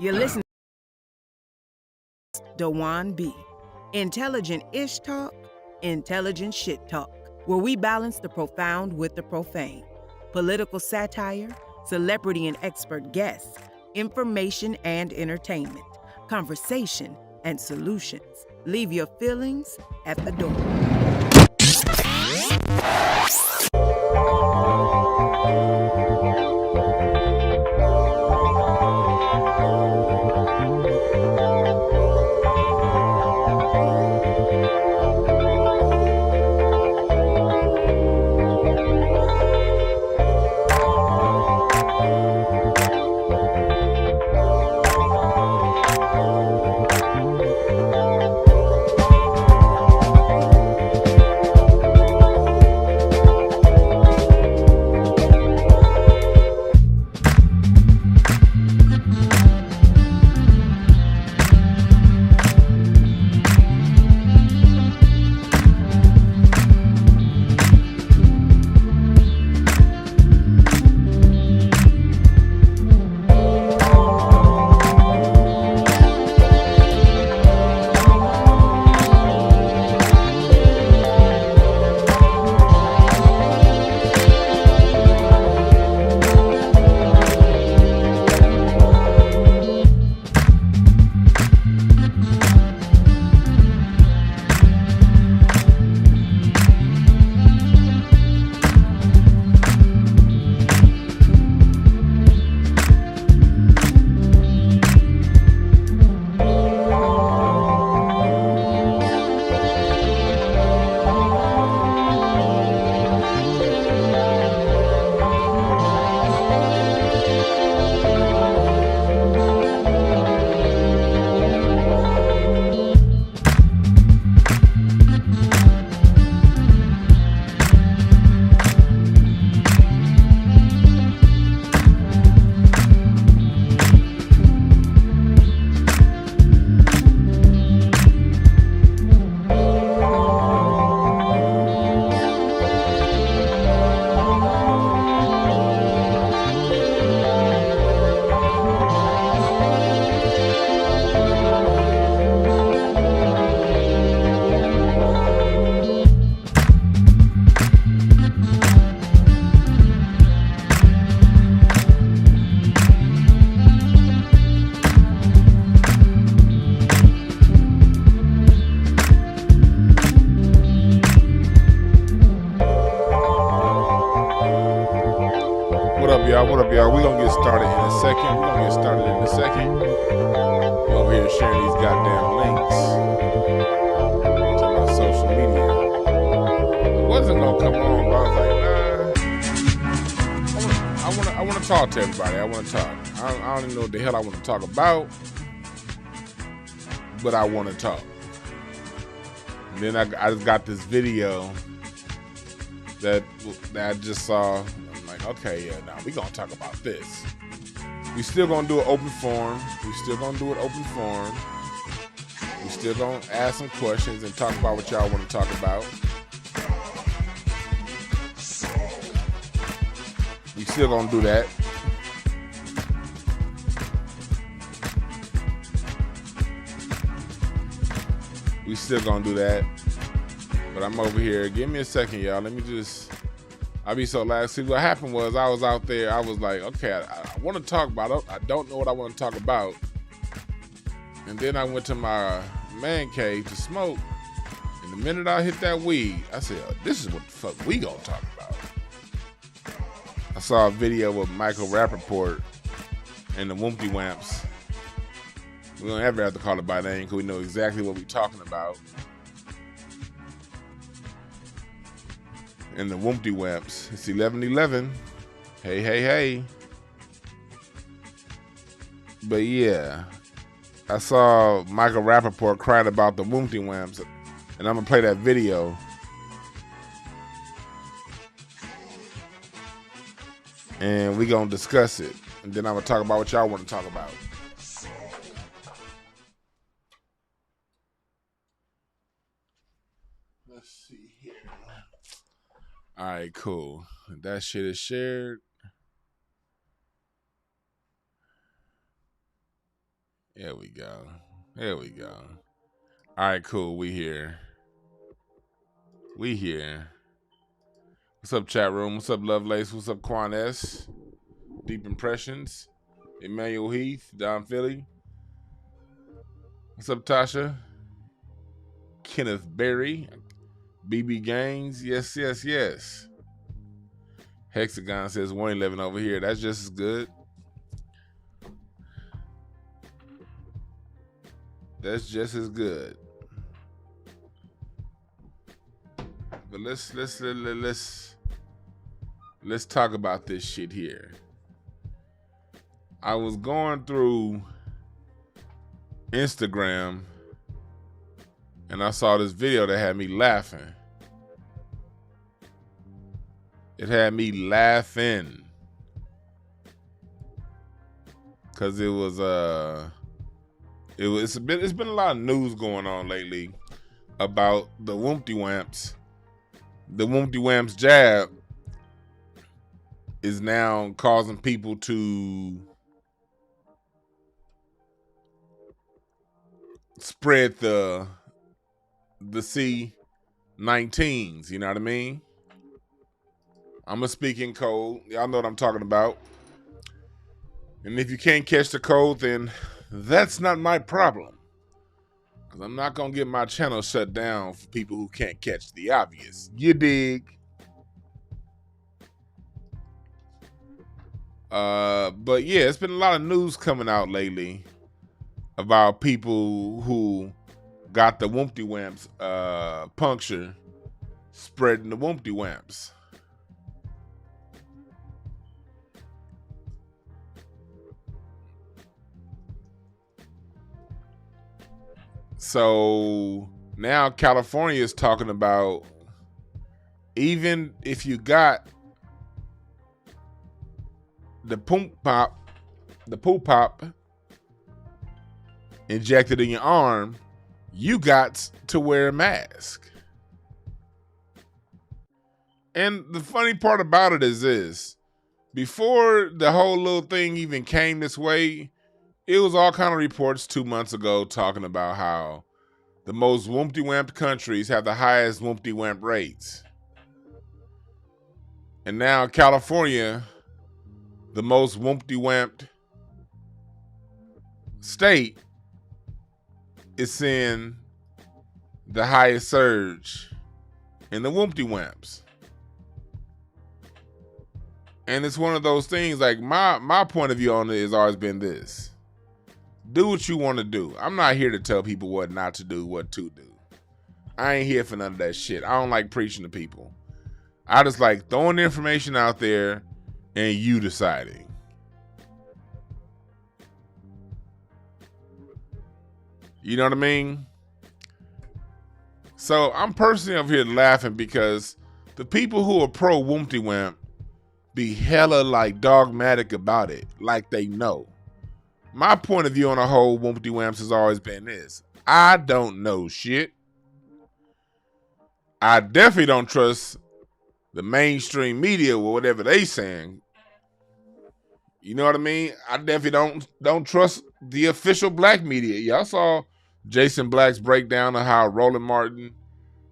You're listening to Dwan B. Intelligent ish talk, intelligent shit talk, where we balance the profound with the profane. Political satire, celebrity and expert guests, information and entertainment, conversation and solutions. Leave your feelings at the door. What up, y'all? We're going to get started in a second. I'm over here sharing these goddamn links to my social media. It wasn't going to come on, but I was like, nah. I want to talk to everybody. I want to talk. I don't even know what the hell I want to talk about, but I want to talk. And then I just got this video that I just saw. Okay, yeah, now we gonna talk about this. We still gonna do an open forum. We still gonna ask some questions and talk about what y'all want to talk about. We still gonna do that. But I'm over here. Give me a second, y'all. Let me just. I'll be so last. See, what happened was I was out there. I was like, okay, I want to talk about it. I don't know what I want to talk about. And then I went to my man cave to smoke. And the minute I hit that weed, I said, oh, this is what the fuck we gonna talk about. I saw a video of Michael Rappaport and the Woompty Whamps. We don't ever have to call it by name because we know exactly what we're talking about. And the Woompty Whamps. It's 11:11. Hey. But yeah, I saw Michael Rappaport crying about the Woompty Whamps, and I'm gonna play that video. And we gonna discuss it. And then I'm gonna talk about what y'all want to talk about. Let's see here. All right, cool. That shit is shared. There we go. There we go. All right, cool. We here. We here. What's up, chat room? What's up, Lovelace? What's up, Quan S? Deep Impressions. Emmanuel Heath. Don Philly. What's up, Tasha? Kenneth Berry. BB Gaines. Yes, yes, yes. Hexagon says 111 over here. That's just as good. That's just as good. But let's talk about this shit here. I was going through Instagram and I saw this video that had me laughing. It had me laughing because it's been a lot of news going on lately about the Woompty Whamps. The Woompty Whamps jab is now causing people to spread the C-19s, you know what I mean? I'm gonna speak in code. Y'all know what I'm talking about. And if you can't catch the code, then that's not my problem. Because I'm not gonna get my channel shut down for people who can't catch the obvious. You dig? But yeah, it's been a lot of news coming out lately about people who got the Woompty Whamps puncture spreading the Woompty Whamps. So now California is talking about even if you got the poop pop injected in your arm, you got to wear a mask. And the funny part about it is this: before the whole little thing even came this way, it was all kind of reports 2 months ago talking about how the most Woompty Whamp countries have the highest Woompty Whamp rates. And now California, the most Woompty Whamp state, is seeing the highest surge in the Woompty Whamps. And it's one of those things, like my point of view on it has always been this: do what you want to do. I'm not here to tell people what not to do, what to do. I ain't here for none of that shit. I don't like preaching to people. I just like throwing the information out there and you deciding. You know what I mean? So I'm personally over here laughing because the people who are pro Woompty Whamp be hella like dogmatic about it, like they know. My point of view on the whole Woompty Whamps has always been this: I don't know shit. I definitely don't trust the mainstream media or whatever they saying. You know what I mean? I definitely don't trust the official black media. Y'all saw Jason Black's breakdown of how Roland Martin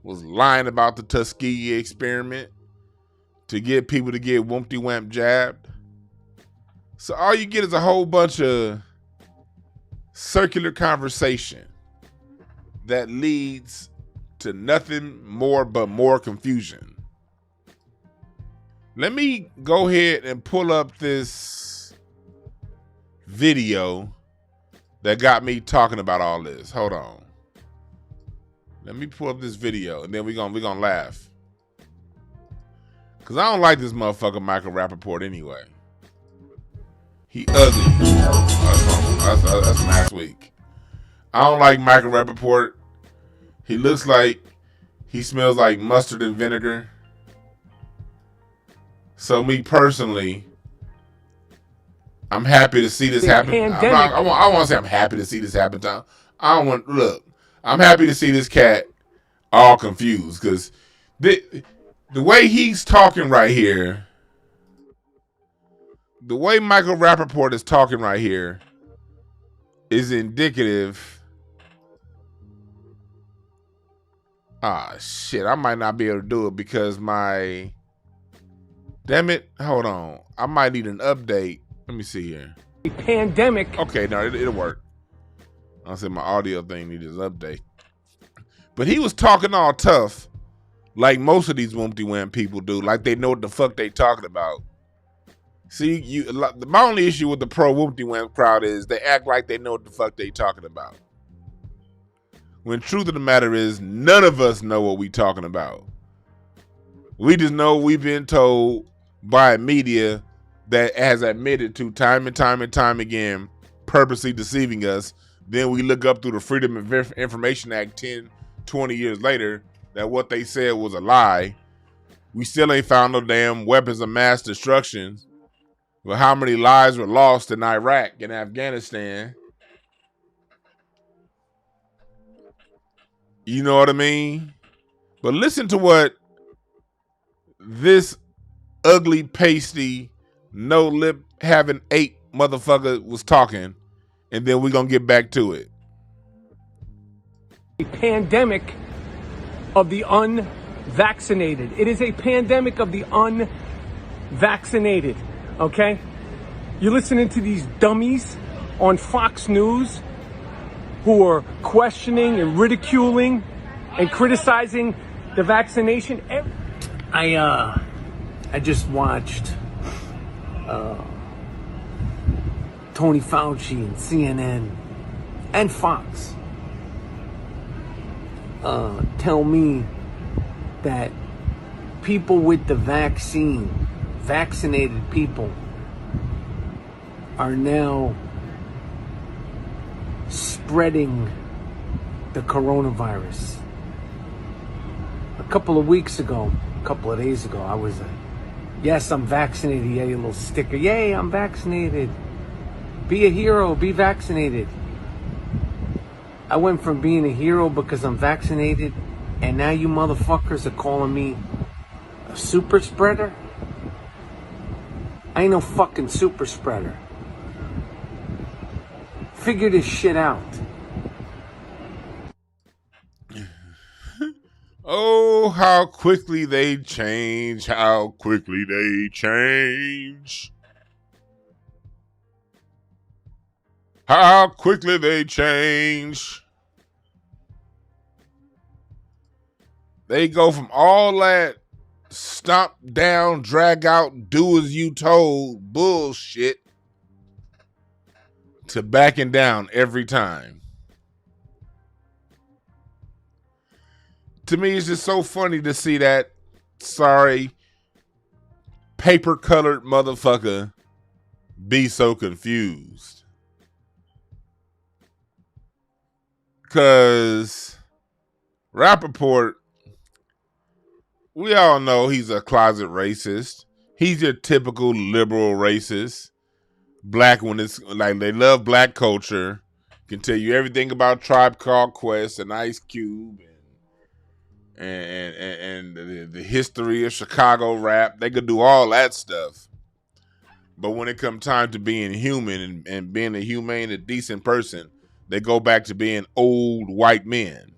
was lying about the Tuskegee experiment to get people to get Woompty Whamp jabbed. So all you get is a whole bunch of circular conversation that leads to nothing more but more confusion. Let me go ahead and pull up this video that got me talking about all this. Hold on. Let me pull up this video and then we're gonna laugh. Cause I don't like this motherfucker Michael Rappaport anyway. He ugly. That's from last week. I don't like Michael Rappaport. He looks like he smells like mustard and vinegar. So me personally, I'm happy to see this happen. I want to say I'm happy to see this happen. I'm happy to see this cat all confused because the way he's talking right here, the way Michael Rappaport is talking right here, is indicative. Ah, shit. I might not be able to do it because my... Damn it. Hold on. I might need an update. Let me see here. Pandemic. Okay, no, it'll work. I said my audio thing needs an update. But he was talking all tough, like most of these Woompty Whamps people do, like they know what the fuck they talking about. See, my only issue with the pro Woompty Whamps crowd is they act like they know what the fuck they talking about. When truth of the matter is, none of us know what we talking about. We just know we've been told by media that has admitted to time and time and time again, purposely deceiving us. Then we look up through the Freedom of Information Act 10, 20 years later that what they said was a lie. We still ain't found no damn weapons of mass destruction. But how many lives were lost in Iraq and Afghanistan? You know what I mean? But listen to what this ugly, pasty, no lip having ape motherfucker was talking, and then we're gonna get back to it. A pandemic of the unvaccinated. It is a pandemic of the unvaccinated, okay? You're listening to these dummies on Fox News who are questioning and ridiculing and criticizing the vaccination. I just watched Tony Fauci and CNN and Fox tell me that people with the vaccine, vaccinated people, are now spreading the coronavirus. A couple of days ago, I was like, yes, I'm vaccinated. Yeah, your little sticker. Yay, I'm vaccinated. Be a hero, be vaccinated. I went from being a hero because I'm vaccinated, and now you motherfuckers are calling me a super spreader? I ain't no fucking super spreader. Figure this shit out. Oh, how quickly they change. How quickly they change. How quickly they change. They go from all that stomp down, drag out, do as you told bullshit to backing down every time. To me, it's just so funny to see that sorry paper-colored motherfucker be so confused. Because Rappaport, we all know he's a closet racist. He's your typical liberal racist. Black, when it's like they love black culture, can tell you everything about Tribe Called Quest and Ice Cube and the history of Chicago rap. They could do all that stuff. But when it comes time to being human and being a humane and decent person, they go back to being old white men.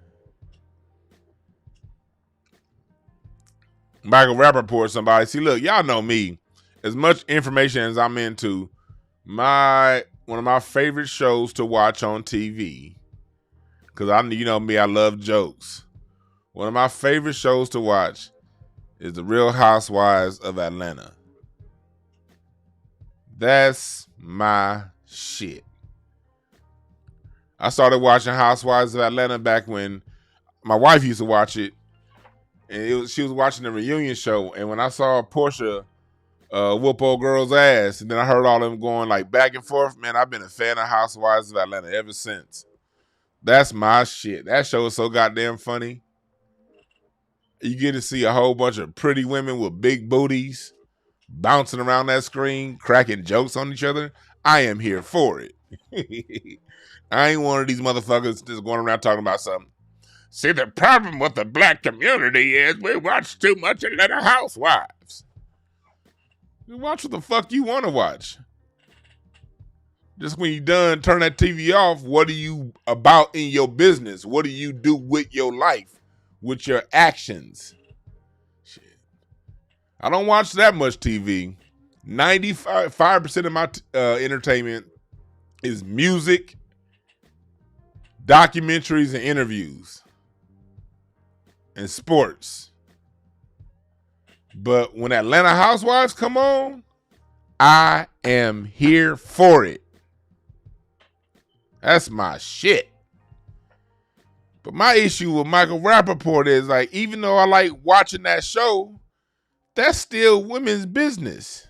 Michael Rappaport, somebody, see, look, y'all know me. As much information as I'm into, one of my favorite shows to watch on TV, because you know me, I love jokes. One of my favorite shows to watch is The Real Housewives of Atlanta. That's my shit. I started watching Housewives of Atlanta back when my wife used to watch it, and she was watching the reunion show. And when I saw Portia whoop old girl's ass, and then I heard all of them going like back and forth, man, I've been a fan of Housewives of Atlanta ever since. That's my shit. That show is so goddamn funny. You get to see a whole bunch of pretty women with big booties bouncing around that screen, cracking jokes on each other. I am here for it. I ain't one of these motherfuckers just going around talking about something. See, the problem with the black community is we watch too much Atlanta Housewives. You watch what the fuck you want to watch. Just when you're done, turn that TV off. What are you about in your business? What do you do with your life, with your actions? Shit. I don't watch that much TV. 95% of my entertainment is music, documentaries, and interviews, and sports. But when Atlanta Housewives come on, I am here for it. That's my shit. But my issue with Michael Rappaport is, like, even though I like watching that show, that's still women's business.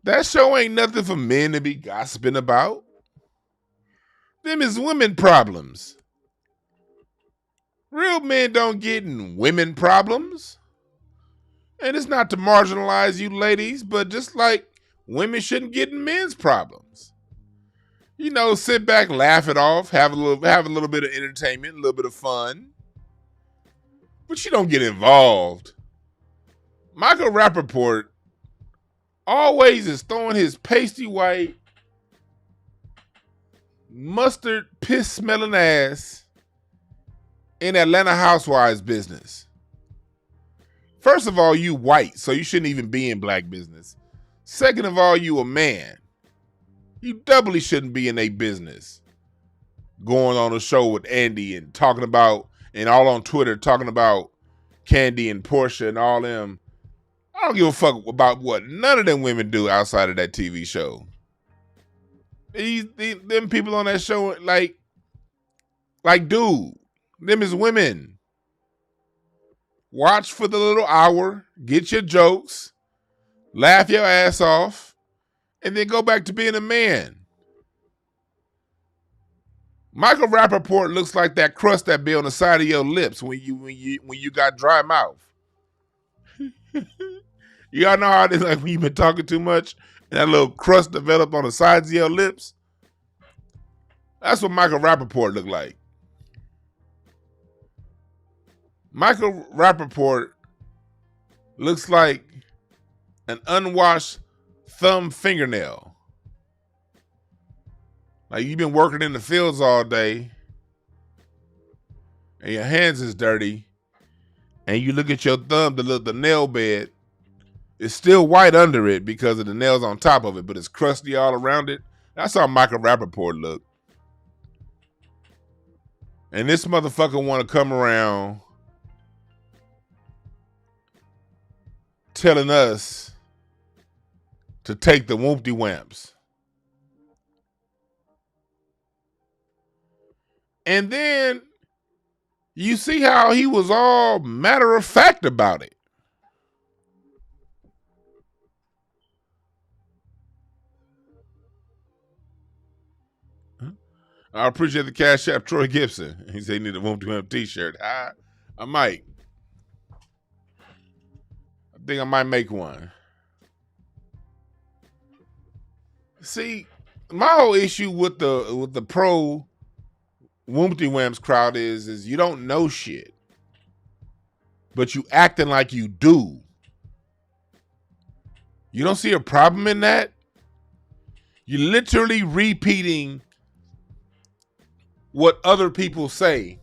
That show ain't nothing for men to be gossiping about. Them is women problems. Real men don't get in women problems. And it's not to marginalize you ladies, but just like women shouldn't get in men's problems. You know, sit back, laugh it off, have a little bit of entertainment, a little bit of fun. But you don't get involved. Michael Rappaport always is throwing his pasty white, mustard, piss smelling ass in Atlanta Housewives business. First of all, you white, so you shouldn't even be in black business. Second of all, you a man. You doubly shouldn't be in a business. Going on a show with Andy and talking about, and all on Twitter talking about Candy and Portia and all them. I don't give a fuck about what none of them women do outside of that TV show. Them people on that show, like, dude, them is women. Watch for the little hour, get your jokes, laugh your ass off, and then go back to being a man. Michael Rappaport looks like that crust that be on the side of your lips when you got dry mouth. Y'all know how it is, like when you've been talking too much and that little crust developed on the sides of your lips? That's what Michael Rappaport looked like. Michael Rappaport looks like an unwashed thumb fingernail. Like you've been working in the fields all day and your hands is dirty and you look at your thumb, the nail bed, it's still white under it because of the nails on top of it, but it's crusty all around it. That's how Michael Rappaport looked. And this motherfucker want to come around telling us to take the Woompty Whamps. And then you see how he was all matter of fact about it. I appreciate the Cash App, Troy Gibson. He said he need a Woompty Whamp t-shirt. I might. I think I might make one. See, my whole issue with the pro Woompty Whamps crowd is you don't know shit, but you acting like you do. You don't see a problem in that? You're literally repeating what other people say,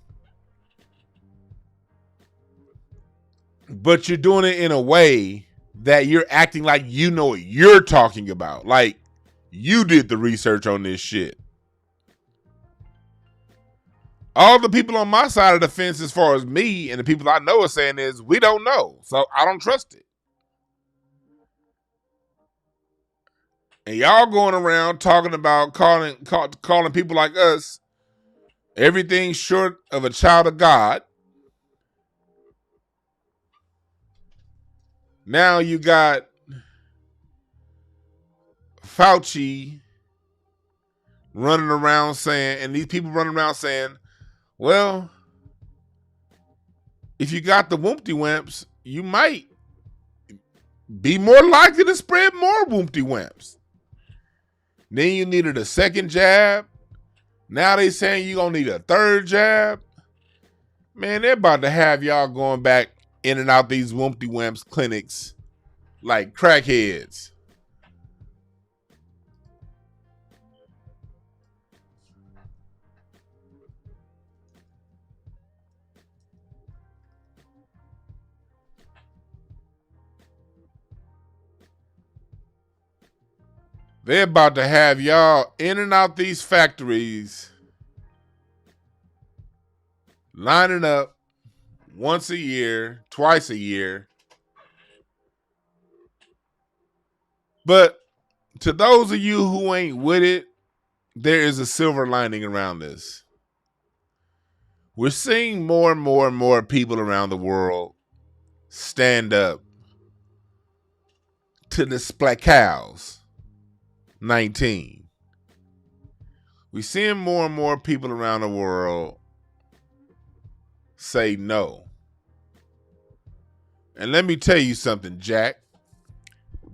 but you're doing it in a way that you're acting like you know what you're talking about. Like you did the research on this shit. All the people on my side of the fence, as far as me and the people I know are saying is, we don't know. So I don't trust it. And y'all going around talking about calling people like us everything short of a child of God. Now you got Fauci running around saying, and these people running around saying, well, if you got the Woompty Whamps, you might be more likely to spread more Woompty Whamps. Then you needed a second jab. Now they saying you're going to need a third jab. Man, they're about to have y'all going back in and out these Woompty Whamps clinics like crackheads. They're about to have y'all in and out these factories, lining up once a year, twice a year. But to those of you who ain't with it, there is a silver lining around this. We're seeing more and more and more people around the world stand up to this Black Cows 19. We're seeing more and more people around the world say no. And let me tell you something, Jack.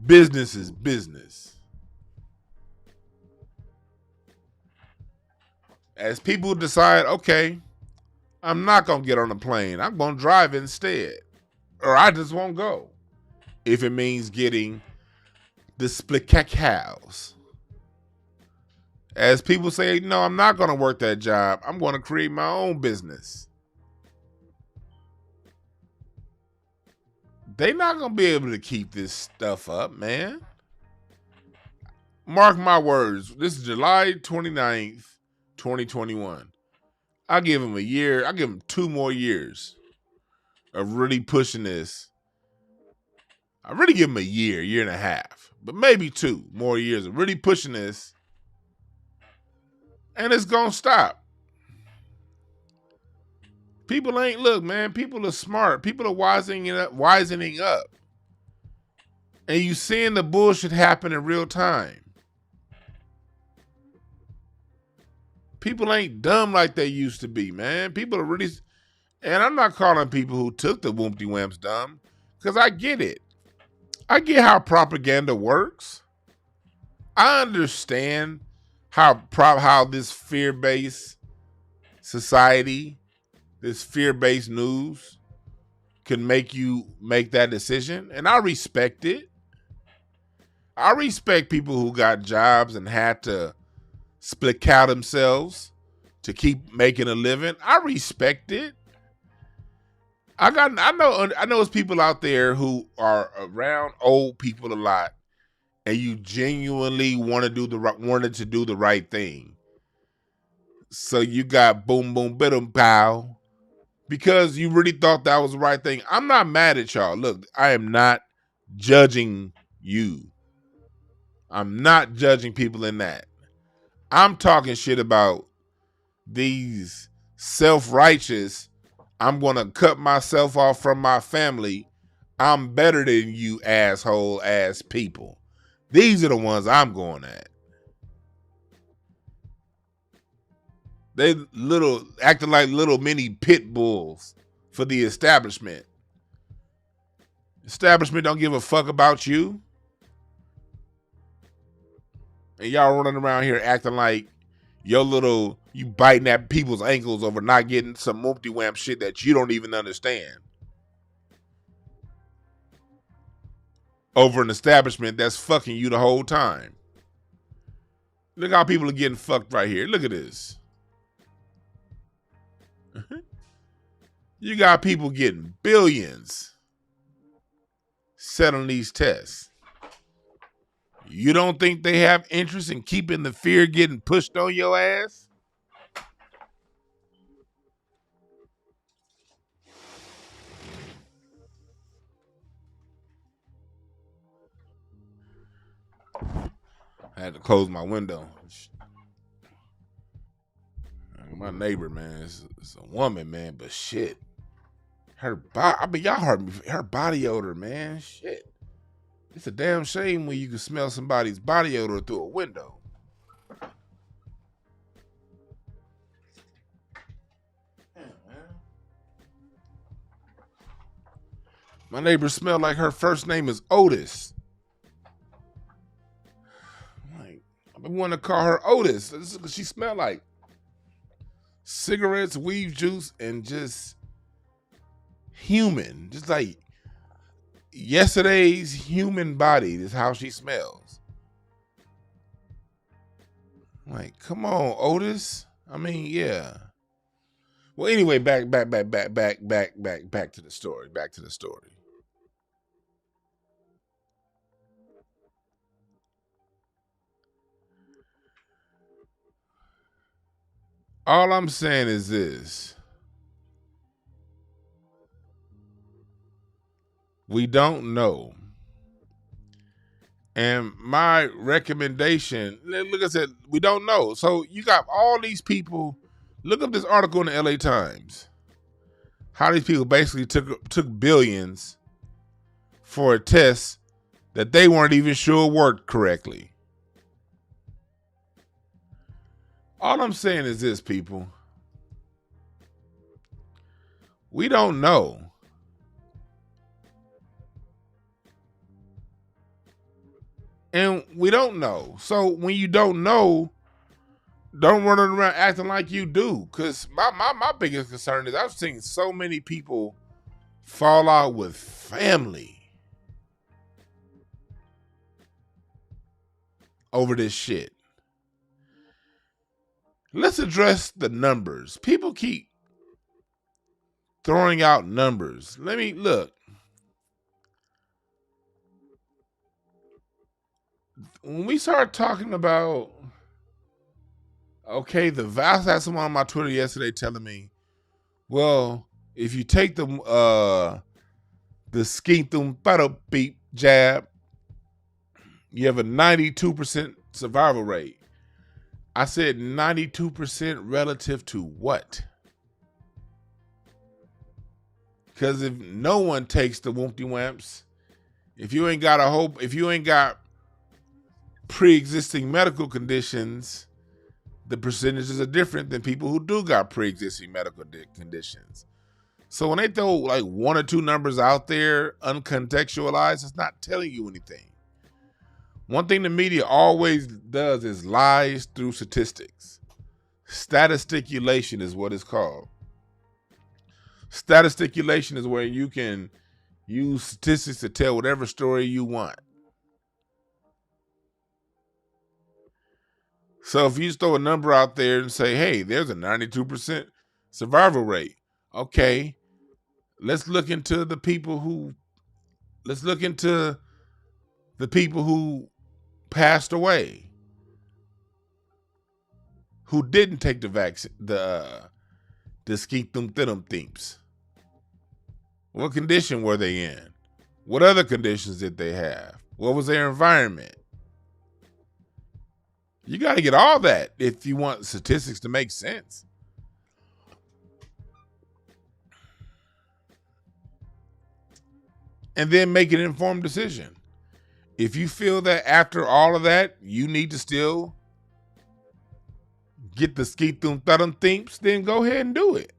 Business is business. As people decide, okay, I'm not going to get on a plane. I'm going to drive instead. Or I just won't go. If it means getting the split cows. As people say, no, I'm not going to work that job. I'm going to create my own business. They're not going to be able to keep this stuff up, man. Mark my words. This is July 29th, 2021. I give them a year. I give them 2 more years of really pushing this. I really give them a year and a half, but maybe 2 more years of really pushing this. And it's going to stop. People ain't, look, man, people are smart. People are wisening up. And you seeing the bullshit happen in real time. People ain't dumb like they used to be, man. People are really, and I'm not calling people who took the Woompty Whamps dumb, because I get it. I get how propaganda works. I understand how this fear-based society, this fear-based news can make you make that decision. And I respect it. I respect people who got jobs and had to split cow themselves to keep making a living. I respect it. I know it's people out there who are around old people a lot, and you genuinely wanted to do the right thing. So you got boom boom bidum pow because you really thought that was the right thing. I'm not mad at y'all. Look, I am not judging you. I'm not judging people in that. I'm talking shit about these self-righteous, I'm going to cut myself off from my family. I'm better than you asshole ass people. These are the ones I'm going at. They acting like little mini pit bulls for the establishment. Establishment don't give a fuck about you. And y'all running around here acting like you biting at people's ankles over not getting some Woompty Whamp shit that you don't even understand. Over an establishment that's fucking you the whole time. Look how people are getting fucked right here. Look at this. You got people getting billions settling these tests. You don't think they have interest in keeping the fear getting pushed on your ass? I had to close my window. My neighbor, man, it's a woman, man, but shit. Her body, I mean, y'all heard me. Her body odor, man, shit. It's a damn shame when you can smell somebody's body odor through a window. My neighbor smelled like her first name is Otis. I've been wanting to call her Otis. She smelled like cigarettes, weed juice, and just human. Just like yesterday's human body is how she smells. Like, come on, Otis. I mean, yeah. Well, anyway, back to the story. Back to the story. All I'm saying is this. We don't know. And my recommendation, look, I said, we don't know. So you got all these people. Look up this article in the LA Times. How these people basically took billions for a test that they weren't even sure worked correctly. All I'm saying is this, people. We don't know. And we don't know. So when you don't know, don't run around acting like you do. Because my biggest concern is I've seen so many people fall out with family over this shit. Let's address the numbers. People keep throwing out numbers. Let me look. When we start talking about, okay, the vast, I had someone on my Twitter yesterday telling me, well, if you take the skeetum beep jab, you have a 92% survival rate. I said 92% relative to what? Because if no one takes the Woompty Whamps, if you ain't got pre-existing medical conditions, the percentages are different than people who do got pre-existing medical conditions. So when they throw like one or two numbers out there uncontextualized, it's not telling you anything. One thing the media always does is lies through statistics. Statisticulation is what it's called. Statisticulation is where you can use statistics to tell whatever story you want. So if you just throw a number out there and say, hey, there's a 92% survival rate. Okay, let's look into the people who passed away, who didn't take the vaccine, the skeetum-thidum-theeps. What condition were they in? What other conditions did they have? What was their environment? You got to get all that if you want statistics to make sense. And then make an informed decision. If you feel that after all of that, you need to still get the skeetum-thidum-theeps, then go ahead and do it.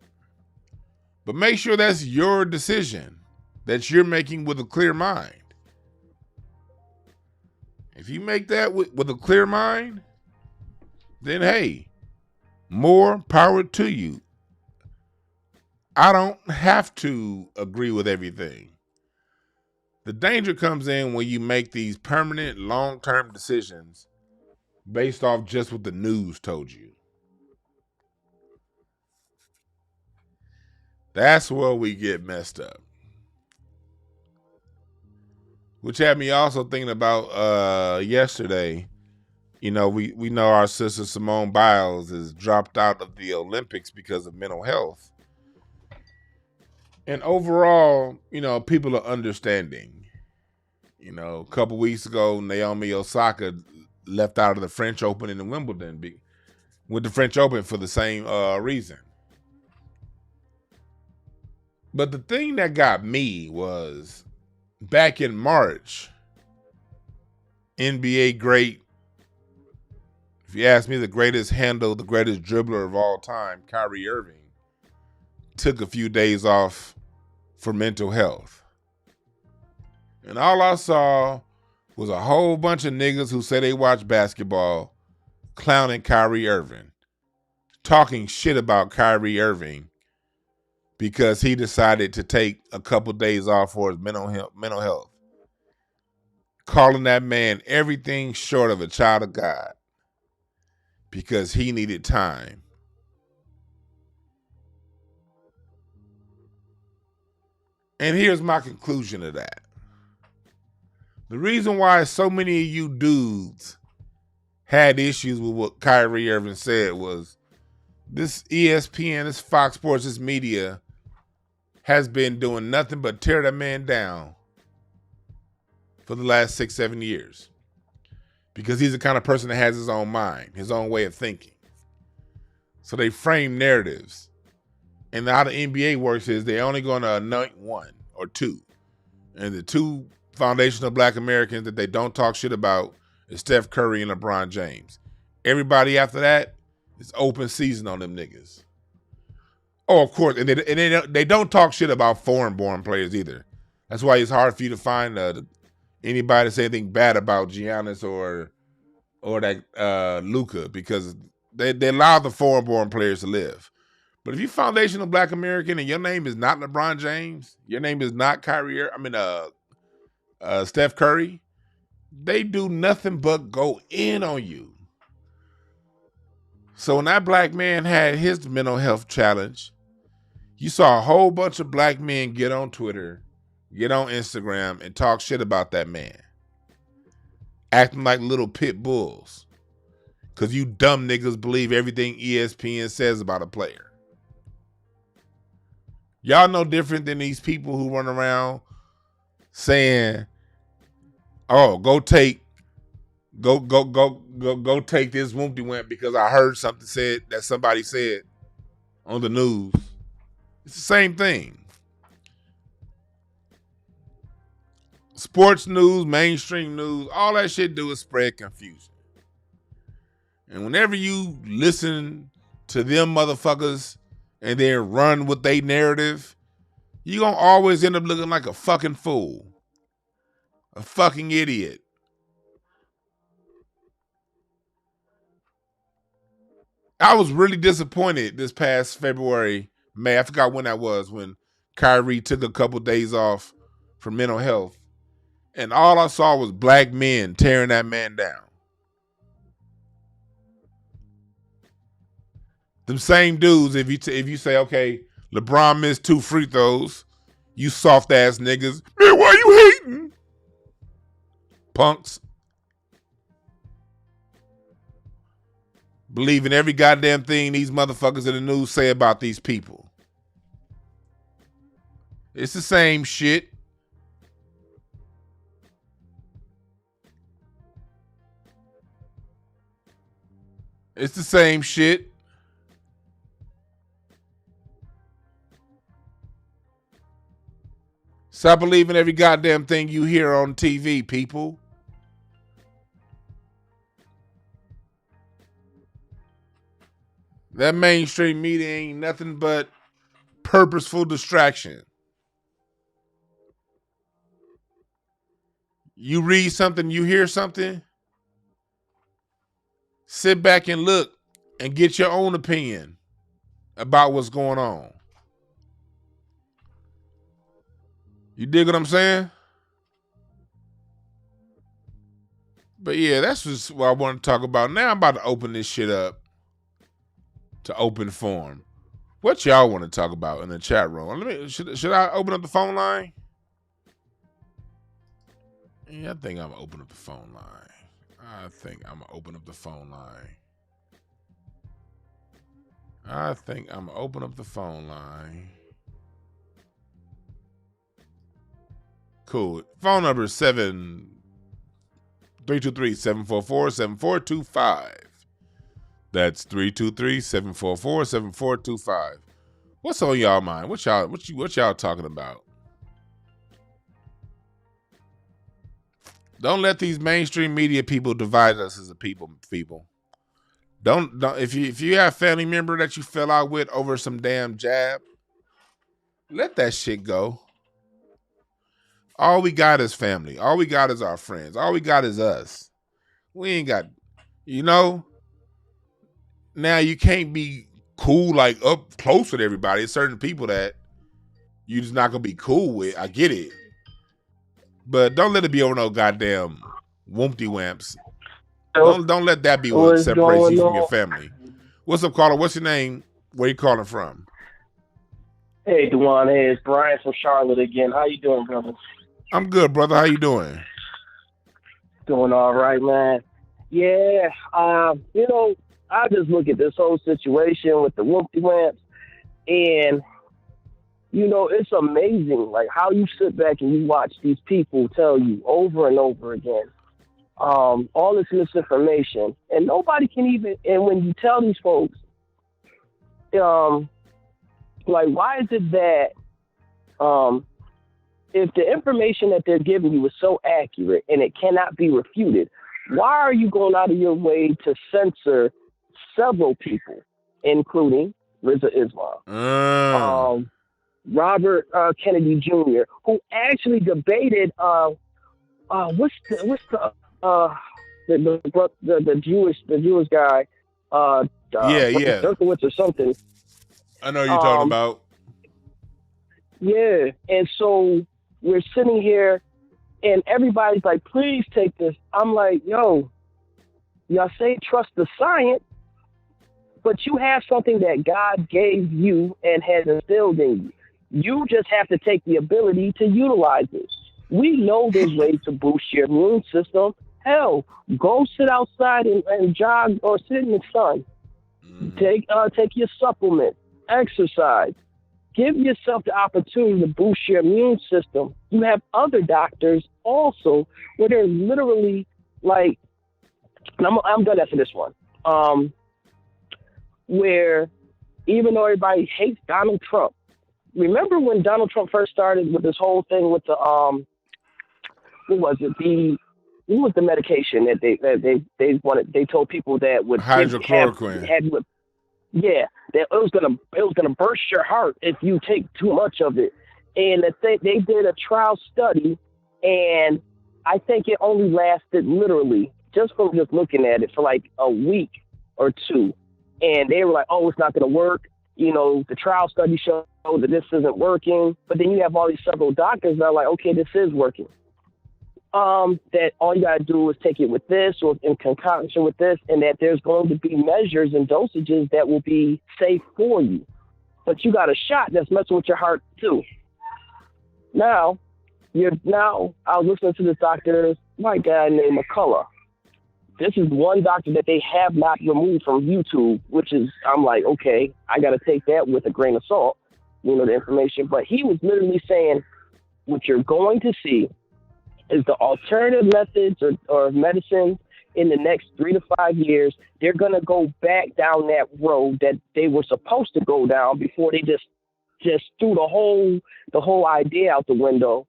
But make sure that's your decision that you're making with a clear mind. If you make that with a clear mind, then hey, more power to you. I don't have to agree with everything. The danger comes in when you make these permanent, long-term decisions based off just what the news told you. That's where we get messed up. Which had me also thinking about yesterday. You know, we know our sister Simone Biles has dropped out of the Olympics because of mental health. And overall, you know, people are understanding. You know, a couple weeks ago, Naomi Osaka left out of the French Open in Wimbledon with the French Open for the same reason. But the thing that got me was back in March, NBA great, if you ask me, the greatest handle, the greatest dribbler of all time, Kyrie Irving, took a few days off for mental health. And all I saw was a whole bunch of niggas who say they watch basketball clowning Kyrie Irving, talking shit about Kyrie Irving because he decided to take a couple days off for his mental health, calling that man everything short of a child of God because he needed time. And here's my conclusion of that. The reason why so many of you dudes had issues with what Kyrie Irving said was this ESPN, this Fox Sports, this media has been doing nothing but tear that man down for the last 6-7 years. Because he's the kind of person that has his own mind, his own way of thinking. So they frame narratives. And how the NBA works is they're only going to anoint one or two. And the two foundational black Americans that they don't talk shit about is Steph Curry and LeBron James. Everybody after that is open season on them niggas. Oh, of course. And they don't talk shit about foreign-born players either. That's why it's hard for you to find anybody to say anything bad about Giannis or that Luka, because they allow the foreign-born players to live. But if you're foundational black American and your name is not LeBron James, your name is not Steph Curry, they do nothing but go in on you. So when that black man had his mental health challenge, you saw a whole bunch of black men get on Twitter, get on Instagram, and talk shit about that man. Acting like little pit bulls. Because you dumb niggas believe everything ESPN says about a player. Y'all no different than these people who run around saying, "Oh, go take this Woompty Whamps because I heard something that somebody said on the news." It's the same thing. Sports news, mainstream news, all that shit do is spread confusion. And whenever you listen to them motherfuckers and then run with their narrative, you're going to always end up looking like a fucking fool. A fucking idiot. I was really disappointed this past February, May. I forgot when that was, when Kyrie took a couple days off for mental health. And all I saw was black men tearing that man down. Them same dudes, if you say, okay, LeBron missed 2 free throws, you soft ass niggas, man, why you hating? Punks. Believing every goddamn thing these motherfuckers in the news say about these people. It's the same shit. It's the same shit. Stop believing every goddamn thing you hear on TV, people. That mainstream media ain't nothing but purposeful distraction. You read something, you hear something, sit back and look and get your own opinion about what's going on. You dig what I'm saying? But yeah, that's just what I want to talk about. Now I'm about to open this shit up to open forum. What y'all want to talk about in the chat room? Should I open up the phone line? Yeah, I think I'm gonna open up the phone line. I think I'm gonna open up the phone line. Cool. Phone number is 323-744-7425. That's 323-744-7425. What's on y'all mind? What y'all talking about? Don't let these mainstream media people divide us as a people. Don't if you have a family member that you fell out with over some damn jab, let that shit go. All we got is family. All we got is our friends. All we got is us. We ain't got, now you can't be cool like up close with everybody. There's certain people that you just not gonna be cool with. I get it. But don't let it be over no goddamn Woompty Whamps. Don't let that be what separates you from your family. What's up, caller? What's your name? Where you calling from? Hey, Dwan. Hey, it's Brian from Charlotte again. How you doing, brother? I'm good, brother. How you doing? Doing all right, man. Yeah, I just look at this whole situation with the Woompty Whamps, and it's amazing, like how you sit back and you watch these people tell you over and over again, all this misinformation, and nobody can even. And when you tell these folks, like, why is it that, if the information that they're giving you is so accurate and it cannot be refuted, why are you going out of your way to censor several people, including Rizza Islam, Robert Kennedy Jr., who actually debated what's the Jewish guy, Derkowitz or something. I know you're talking about. Yeah, and so we're sitting here, and everybody's like, "Please take this." I'm like, "Yo, y'all say trust the science, but you have something that God gave you and has instilled in you. You just have to take the ability to utilize it. We know there's ways to boost your immune system. Hell, go sit outside and jog or sit in the sun. Take your supplement, exercise. Give yourself the opportunity to boost your immune system. You have other doctors also where they're literally like, and I'm done after this one, where even though everybody hates Donald Trump, remember when Donald Trump first started with this whole thing with the what was the medication that they wanted? They told people that would hydrochloroquine. That it was gonna burst your heart if you take too much of it. And they did a trial study, and I think it only lasted literally just from just looking at it for like a week or two. And they were like, "Oh, it's not gonna work." The trial study showed that this isn't working. But then you have all these several doctors that are like, "Okay, this is working." That all you gotta do is take it with this or in concoction with this, and that there's going to be measures and dosages that will be safe for you. But you got a shot that's messing with your heart too. Now I was listening to this doctor, my guy named McCullough. This is one doctor that they have not removed from YouTube, which is, I'm like, okay, I got to take that with a grain of salt, the information. But he was literally saying, what you're going to see is the alternative methods or medicine in the next 3 to 5 years. They're going to go back down that road that they were supposed to go down before they just threw the whole idea out the window,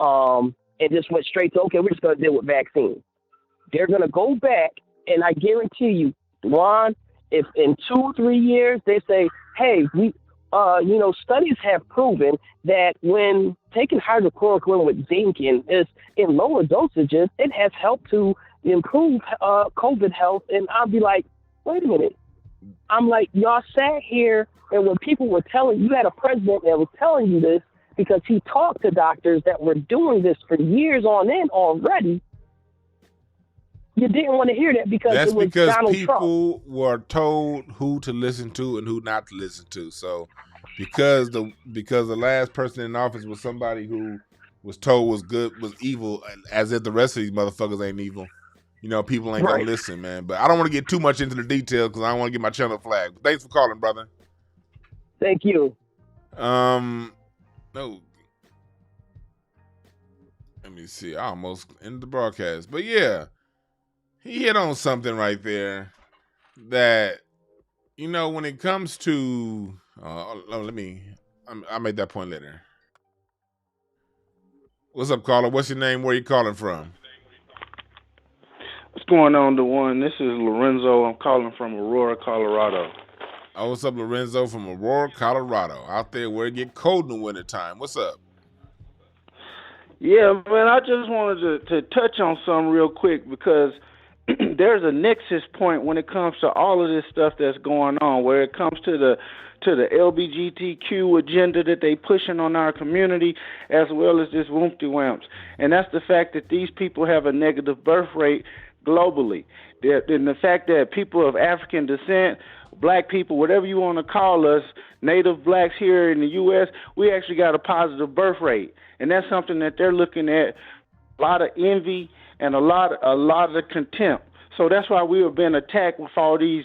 and just went straight to, okay, we're just going to deal with vaccines. They're going to go back, and I guarantee you, Dwan, if in 2 or 3 years they say, hey, we, studies have proven that when taking hydrochloroquine with zinc in lower dosages, it has helped to improve COVID health. And I'll be like, wait a minute. I'm like, y'all sat here, and when people were telling you had a president that was telling you this because he talked to doctors that were doing this for years on end already, you didn't want to hear that because that's it was because Donald people Trump. were told who to listen to and who not to listen to. So because the last person in office was somebody who was told was good, was evil, as if the rest of these motherfuckers ain't evil. People ain't gonna listen, man. But I don't want to get too much into the details because I don't want to get my channel flagged. But thanks for calling, brother. Thank you. No. Let me see. I almost ended the broadcast. But yeah, he hit on something right there that, when it comes to, I'll make that point later. What's up, caller? What's your name? Where you calling from? What's going on, Dwan? This is Lorenzo. I'm calling from Aurora, Colorado. Oh, what's up, Lorenzo from Aurora, Colorado? Out there where it get cold in the wintertime. What's up? Yeah, man, I just wanted to touch on something real quick because there's a nexus point when it comes to all of this stuff that's going on, where it comes to the LGBTQ agenda that they pushing on our community, as well as this Woompty Whamps. And that's the fact that these people have a negative birth rate globally. And the fact that people of African descent, black people, whatever you want to call us, native blacks here in the U.S., we actually got a positive birth rate. And that's something that they're looking at, a lot of envy and a lot of contempt. So that's why we have been attacked with all this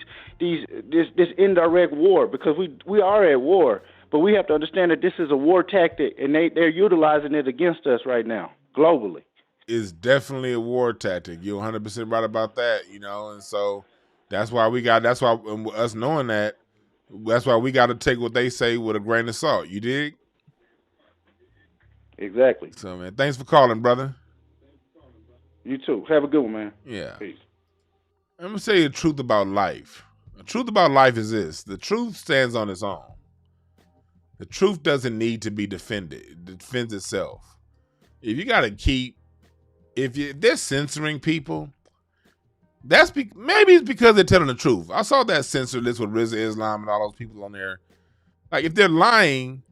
indirect war, because we are at war. But we have to understand that this is a war tactic, and they're utilizing it against us right now, globally. It's definitely a war tactic. You're 100% right about that, and so that's why us knowing that's why we got to take what they say with a grain of salt. You dig? Exactly. So, man, thanks for calling, brother. You too. Have a good one, man. Yeah. Peace. I'm going to say the truth about life. The truth about life is this. The truth stands on its own. The truth doesn't need to be defended. It defends itself. If they're censoring people, maybe it's because they're telling the truth. I saw that censor list with Rizza Islam and all those people on there. Like, if they're lying,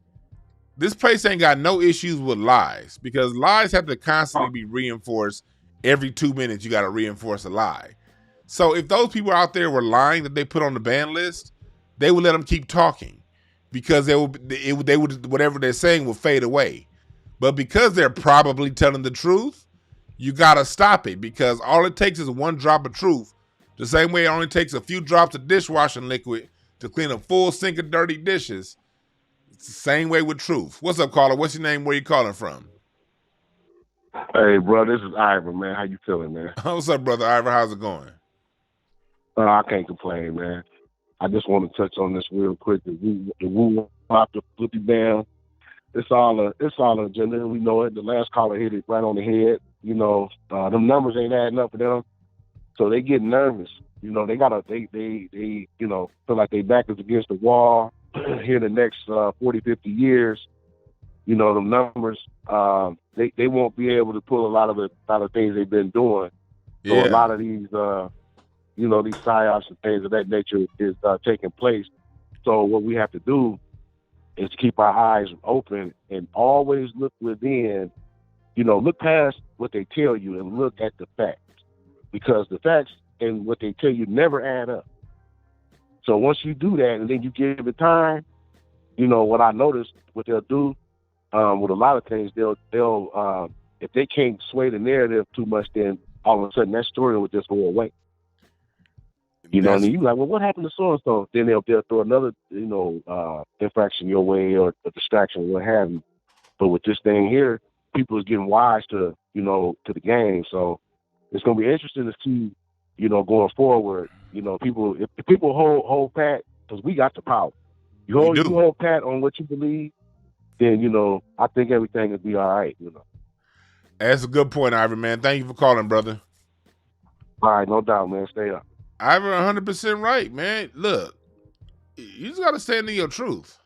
this place ain't got no issues with lies, because lies have to constantly be reinforced. Every 2 minutes, you got to reinforce a lie. So if those people out there were lying that they put on the ban list, they would let them keep talking, because they would whatever they're saying will fade away. But because they're probably telling the truth, you got to stop it, because all it takes is one drop of truth. The same way it only takes a few drops of dishwashing liquid to clean a full sink of dirty dishes. It's the same way with truth. What's up, caller? What's your name? Where you calling from? Hey, bro, this is Ivor, man. How you feeling, man? What's up, brother Ivor? How's it going? I can't complain, man. I just want to touch on this real quick. The Woo Whamps, the Flippy Bam. It's all an agenda. We know it. The last caller hit it right on the head. Them numbers ain't adding up for them, so they get nervous. They feel like they back is against the wall. Here the next 40, 50 years, the numbers, they won't be able to pull a lot of things they've been doing. So Yeah. a lot of these, these psyops and things of that nature is taking place. So what we have to do is keep our eyes open and always look within, look past what they tell you and look at the facts, because the facts and what they tell you never add up. So once you do that and then you give it time, what I noticed, what they'll do with a lot of things, they'll if they can't sway the narrative too much, then all of a sudden that story will just go away. And you're like, well, what happened to so-and-so? Then they'll throw another, infraction your way or a distraction, what have you. But with this thing here, people is getting wise to the game. So it's going to be interesting to see, going forward, if people hold pat, because we got the power. You hold pat on what you believe, then, I think everything will be all right, That's a good point, Ivor, man. Thank you for calling, brother. All right, no doubt, man. Stay up. Ivor, 100% right, man. Look, you just got to stand in your truth.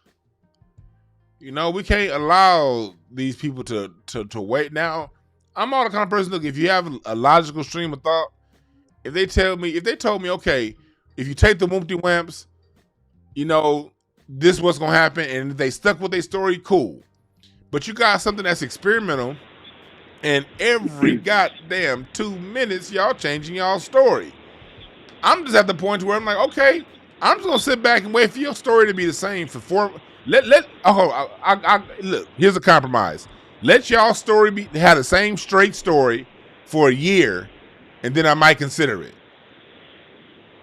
We can't allow these people to wait. Now, I'm all the kind of person, look, if you have a logical stream of thought, if they told me, okay, if you take the Woompty Whamps, this is what's going to happen, and if they stuck with their story, cool. But you got something that's experimental, and every goddamn 2 minutes, y'all changing y'all story. I'm just at the point where I'm like, okay, I'm just going to sit back and wait for your story to be the same for 4. Look, here's a compromise. Let y'all story have the same straight story for a year, and then I might consider it.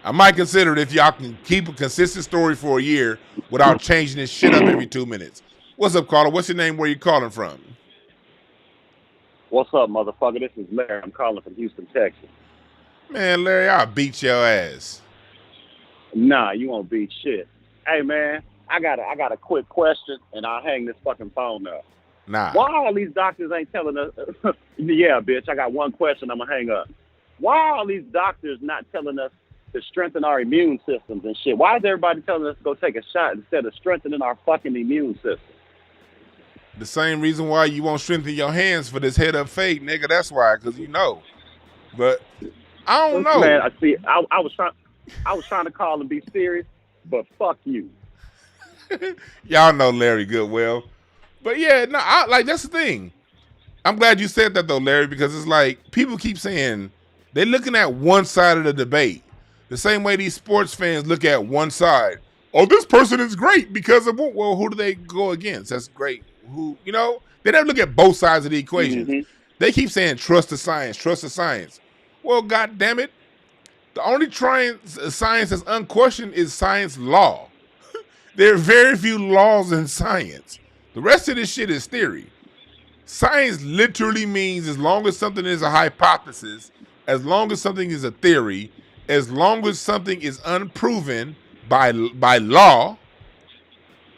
I might consider it if y'all can keep a consistent story for a year without changing this shit up every 2 minutes. What's up, caller? What's your name? Where you calling from? What's up, motherfucker? This is Larry. I'm calling from Houston, Texas. Man, Larry, I'll beat your ass. Nah, you won't beat shit. Hey, man, I got a quick question, and I'll hang this fucking phone up. Nah. Why all these doctors ain't telling us? Yeah, bitch, I got one question. I'm going to hang up. Why are all these doctors not telling us to strengthen our immune systems and shit? Why is everybody telling us to go take a shot instead of strengthening our fucking immune system? The same reason why you won't strengthen your hands for this head up fake, nigga. That's why, because But I don't know. Man, I was trying to call and be serious, but fuck you. Y'all know Larry Goodwell. But yeah, no, that's the thing. I'm glad you said that though, Larry, because it's like people keep saying they're looking at one side of the debate. The same way these sports fans look at one side. Oh, this person is great because of what? Well, who do they go against? That's great. Who, they don't look at both sides of the equation. Mm-hmm. They keep saying trust the science, trust the science. Well, God damn it. The only science that's unquestioned is science law. There are very few laws in science. The rest of this shit is theory. Science literally means as long as something is a hypothesis, as long as something is a theory, as long as something is unproven by law,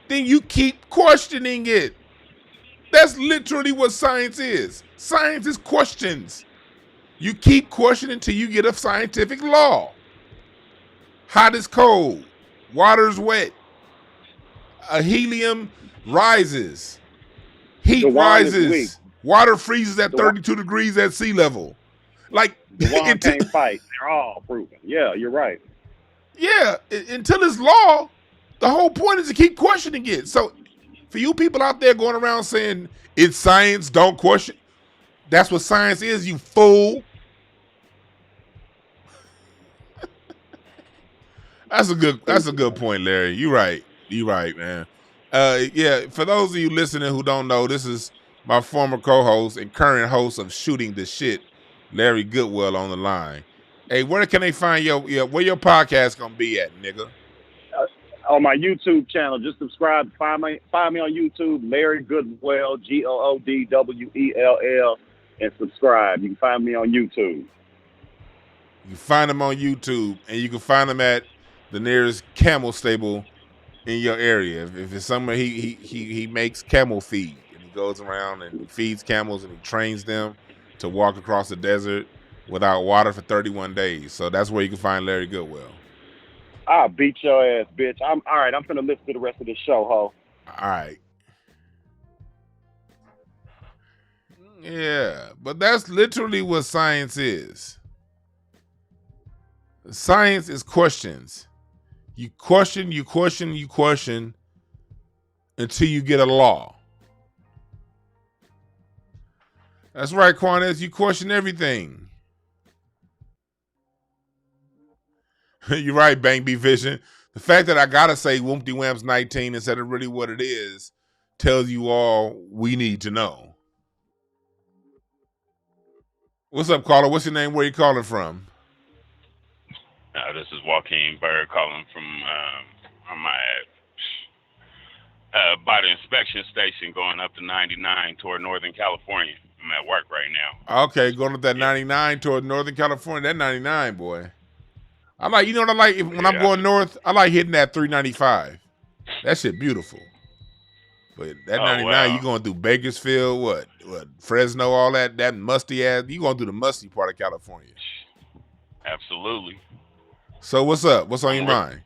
then you keep questioning it. That's literally what science is. Science is questions. You keep questioning until you get a scientific law. Hot is cold. Water's wet. Helium rises. Heat rises. Water freezes at 32 degrees at sea level. Like, Dwwann can't fight. They're all proven. Yeah, you're right. Yeah, until it's law, the whole point is to keep questioning it. So for you people out there going around saying it's science, don't question. That's what science is, you fool. That's a good point, Larry. You're right, man. Yeah, for those of you listening who don't know, this is my former co-host and current host of Shooting the Shit, Larry Goodwell, on the line. Hey, where can they find where your podcast gonna be at, nigga? On my YouTube channel, just subscribe. Find me on YouTube, Larry Goodwell, GOODWELL, and subscribe. You can find me on YouTube. You can find him on YouTube, and you can find him at the nearest camel stable in your area. If it's somewhere he makes camel feed, and he goes around and he feeds camels and he trains them to walk across the desert without water for 31 days. So that's where you can find Larry Goodwell. I'll beat your ass, bitch. I'm all right. I'm finna listen to the rest of this show, ho. All right. Yeah, but that's literally what science is. Science is questions. You question until you get a law. That's right, Quanez. You question everything. You're right, Bang B Vision. The fact that I gotta say Woompty Whamps 19 instead of really what it is tells you all we need to know. What's up, caller? What's your name? Where you calling from? This is Joaquin Bird calling from by the inspection station going up to 99 toward Northern California. I'm at work right now. Okay, going up that 99 toward Northern California. That 99, boy. I like, you know what I like? When I'm going north, I like hitting that 395. That shit beautiful. But that 99, wow. You going through Bakersfield, what Fresno, all that musty ass. You going through the musty part of California. Absolutely. So what's up? What's on your mind?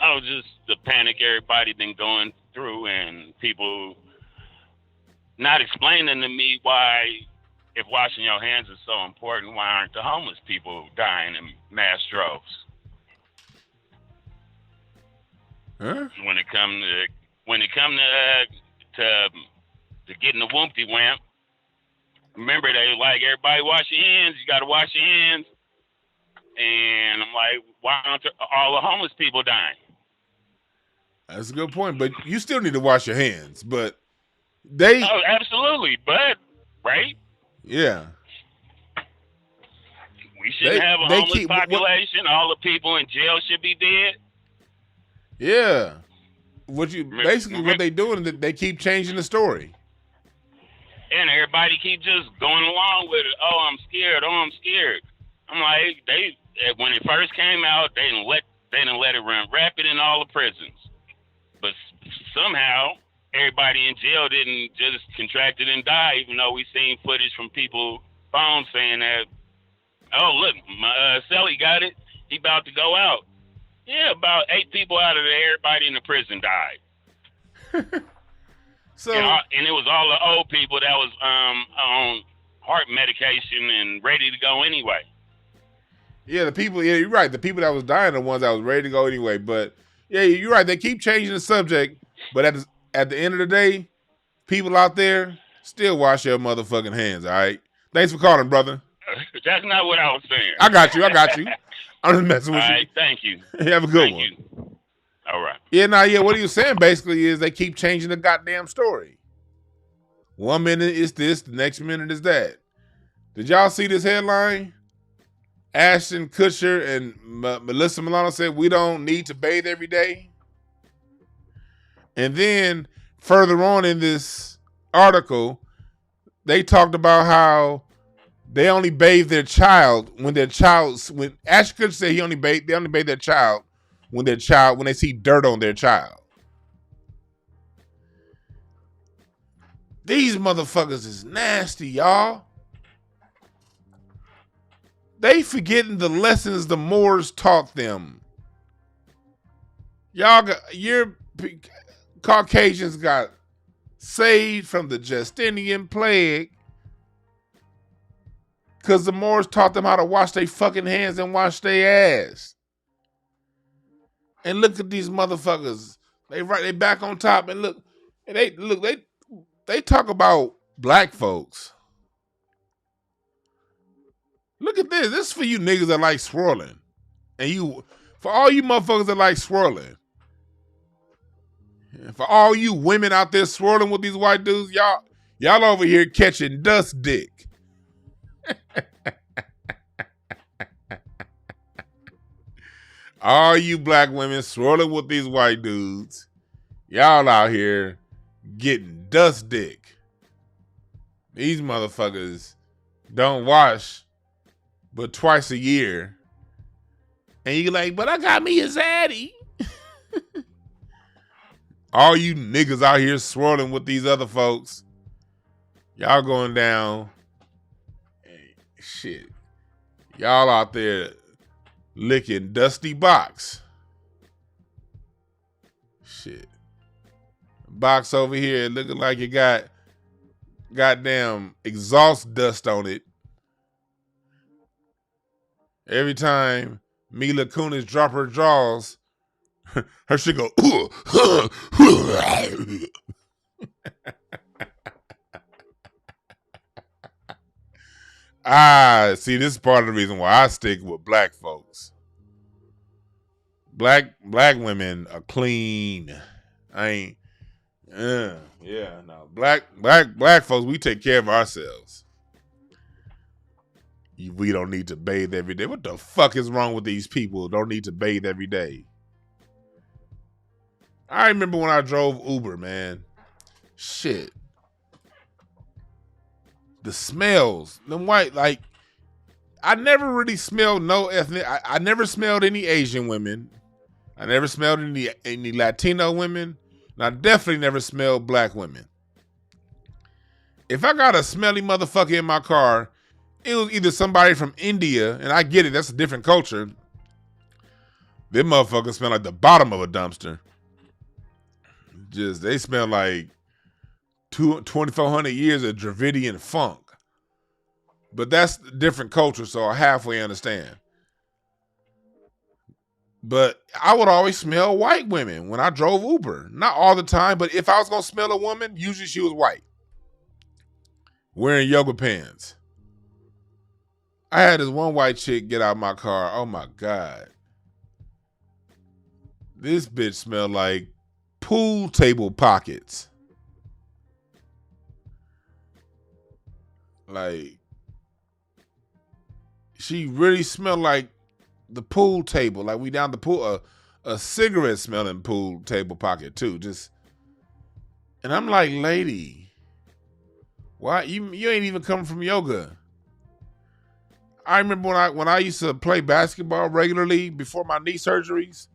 Oh, just the panic everybody been going through and people not explaining to me why, if washing your hands is so important, why aren't the homeless people dying in mass droves? Huh? When it come to getting the Woompty Whamp, remember they like everybody wash your hands. You got to wash your hands, and I'm like, why aren't all the homeless people dying? That's a good point, but you still need to wash your hands. But they absolutely, but right. Yeah. We shouldn't have a homeless population. All the people in jail should be dead. Yeah. What they doing is they keep changing the story. And everybody keep just going along with it. Oh, I'm scared. I'm like, when it first came out, they didn't let it run rapid in all the prisons. But somehow everybody in jail didn't just contract it and die, even though we seen footage from people phones saying that, oh, look, my Sally got it. He about to go out. Yeah, about 8 people out of there, everybody in the prison died. And it was all the old people that was on heart medication and ready to go anyway. Yeah, you're right. The people that was dying are the ones that was ready to go anyway. But yeah, you're right. They keep changing the subject. But at the end of the day, people out there still wash your motherfucking hands, all right? Thanks for calling, brother. That's not what I was saying. I got you. I'm just messing with you. All right, thank you. Have a good one. You. All right. Yeah, what he was saying basically is they keep changing the goddamn story. 1 minute is this, the next minute is that. Did y'all see this headline? Ashton Kutcher and Melissa Milano said we don't need to bathe every day. And then further on in this article, they talked about how they only bathe their child when Ashton Kutcher said they only bathe their child when they see dirt on their child. These motherfuckers is nasty, y'all. They forgetting the lessons the Moors taught them. Your Caucasians got saved from the Justinian plague because the Moors taught them how to wash their fucking hands and wash their ass. And look at these motherfuckers. They back on top and look. And they talk about black folks. Look at this. This is for you niggas that like swirling. And for all you motherfuckers that like swirling. And for all you women out there swirling with these white dudes, y'all over here catching dust dick. All you black women swirling with these white dudes, y'all out here getting dust dick. These motherfuckers don't wash but twice a year. And you like, but I got me a zaddy. All you niggas out here swirling with these other folks, y'all going down. Hey, shit. Y'all out there licking dusty box. Shit. Box over here looking like you got goddamn exhaust dust on it. Every time Mila Kunis drop her jaws, her shit go, see, this is part of the reason why I stick with black folks. Black women are clean. I ain't, no. Black folks, we take care of ourselves. We don't need to bathe every day. What the fuck is wrong with these people? Don't need to bathe every day. I remember when I drove Uber, man. Shit. The smells. Them white, like, I never really smelled no ethnic. I never smelled any Asian women. I never smelled any Latino women. And I definitely never smelled black women. If I got a smelly motherfucker in my car, it was either somebody from India, and I get it, that's a different culture. Them motherfuckers smell like the bottom of a dumpster. They smell like 2,400 years of Dravidian funk. But that's a different culture, so I halfway understand. But I would always smell white women when I drove Uber. Not all the time, but if I was going to smell a woman, usually she was white. Wearing yoga pants. I had this one white chick get out of my car. Oh my God. This bitch smelled like pool table pockets. Like, she really smelled like the pool table. Like we down the pool, a cigarette smelling pool table pocket too. And I'm like, lady, why you ain't even coming from yoga? I remember when I used to play basketball regularly before my knee surgeries.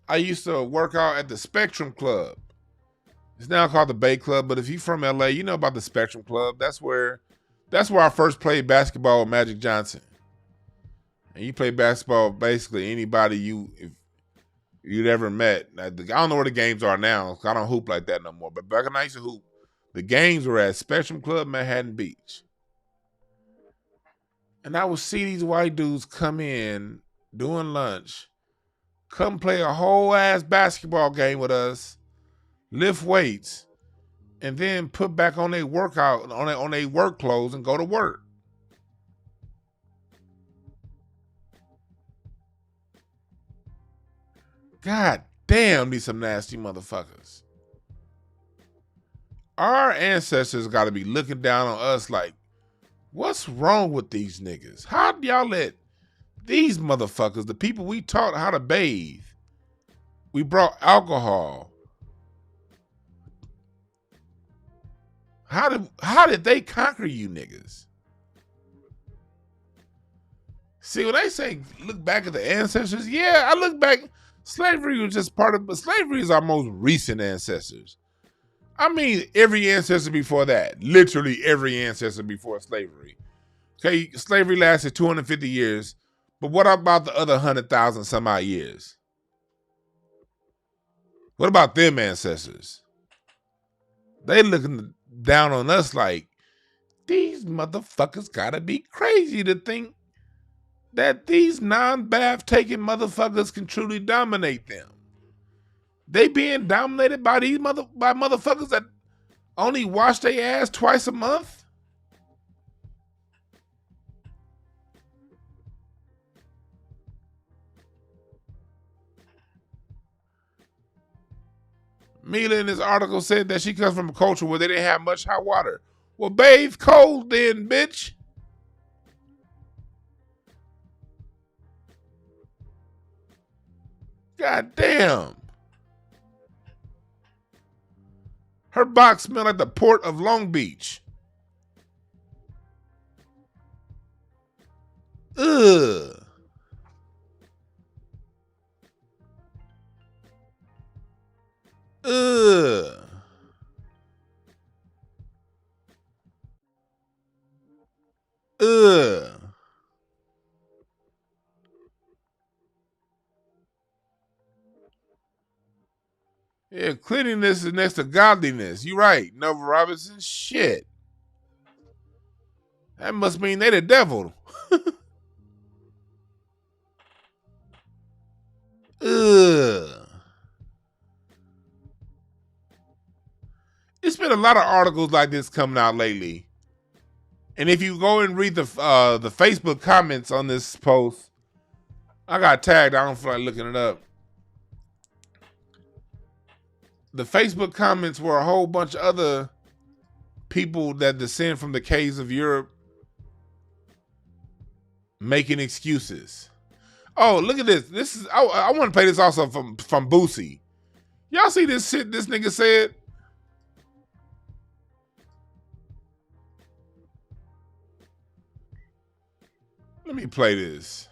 I used to work out at the Spectrum Club. It's now called the Bay Club, but if you're from LA, you know about the Spectrum Club. That's where I first played basketball with Magic Johnson. And you play basketball with basically anybody you'd ever met. I don't know where the games are now. I don't hoop like that no more. But back when I used to hoop, the games were at Spectrum Club, Manhattan Beach. And I would see these white dudes come in doing lunch, come play a whole ass basketball game with us, lift weights, and then put back on their workout, on their work clothes and go to work. God damn, these some nasty motherfuckers. Our ancestors got to be looking down on us like, what's wrong with these niggas? How do y'all let These motherfuckers, the people we taught how to bathe, we brought alcohol. How did they conquer you niggas? See, when they say look back at the ancestors, yeah, I look back. Slavery was just part of, but slavery is our most recent ancestors. I mean, every ancestor before that, literally every ancestor before slavery. Okay, slavery lasted 250 years, but what about the other 100,000 some odd years? What about them ancestors? They looking down on us like, these motherfuckers gotta be crazy to think that these non-bath taking motherfuckers can truly dominate them. They being dominated by these motherfuckers that only wash their ass twice a month? Mila in this article said that she comes from a culture where they didn't have much hot water. Well, bathe cold then, bitch. God damn. Her box smelled like the port of Long Beach. Ugh. Ugh. Ugh. Yeah, cleanliness is next to godliness. You right, Nova Robinson. Shit. That must mean they the devil. Ugh. There's been a lot of articles like this coming out lately. And if you go and read the Facebook comments on this post, I got tagged. I don't feel like looking it up. The Facebook comments were a whole bunch of other people that descend from the caves of Europe making excuses. Oh, look at this. This is I want to play this also from Boosie. Y'all see this shit this nigga said? Let me play this.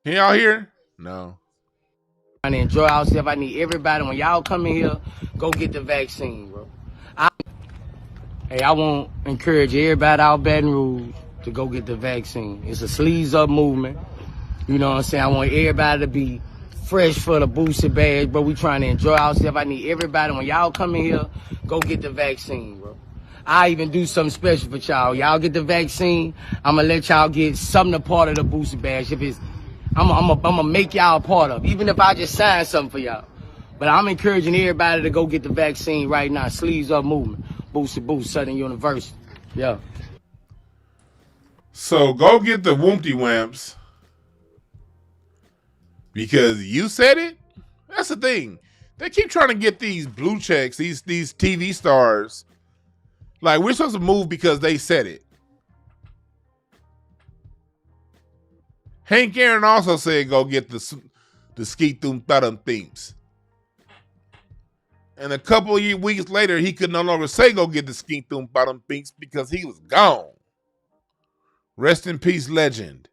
Can y'all hear? No. Trying to enjoy ourselves. I need everybody, when y'all come in here, go get the vaccine, bro. I want to encourage everybody out Baton Rouge to go get the vaccine. It's a sleeves up movement. You know what I'm saying? I want everybody to be fresh for the boosted badge, bro. We trying to enjoy ourselves. I need everybody, when y'all come in here, go get the vaccine, bro. I even do something special for y'all. Y'all get the vaccine, I'm going to let y'all get something a part of the boosted badge. If it's I'm gonna make y'all a part of, even if I just sign something for y'all. But I'm encouraging everybody to go get the vaccine right now. Sleeves up movement. Boosted Boost, Southern University. Yeah. So go get the Woompty Whamps because you said it. That's the thing. They keep trying to get these blue checks, these TV stars. Like, we're supposed to move because they said it. Hank Aaron also said go get the ski thum themes. And a couple of weeks later, he could no longer say go get the ski thum themes because he was gone. Rest in peace, legend.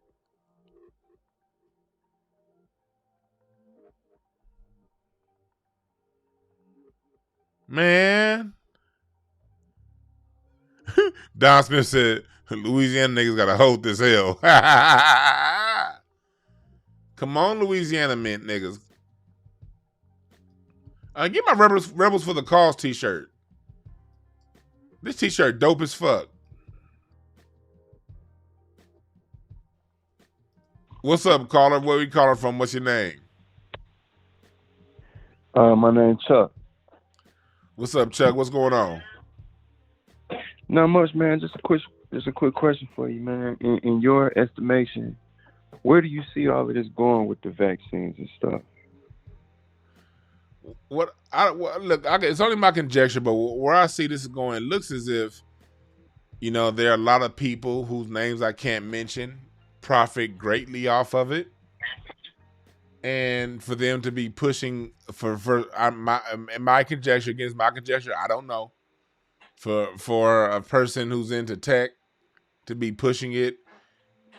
Man. Don Smith said, Louisiana niggas got to hold this hell. Come on, Louisiana mint niggas. Get my Rebels for the Cause t-shirt. This t-shirt dope as fuck. What's up, caller? Where we calling from? What's your name? My name's Chuck. What's up, Chuck? What's going on? Not much, man. Just a quick question for you, man. In your estimation, where do you see all of this going with the vaccines and stuff? Look, it's only my conjecture, but where I see this is going, it looks as if, there are a lot of people whose names I can't mention profit greatly off of it. And for them to be pushing my conjecture against my conjecture, I don't know. For a person who's into tech to be pushing it,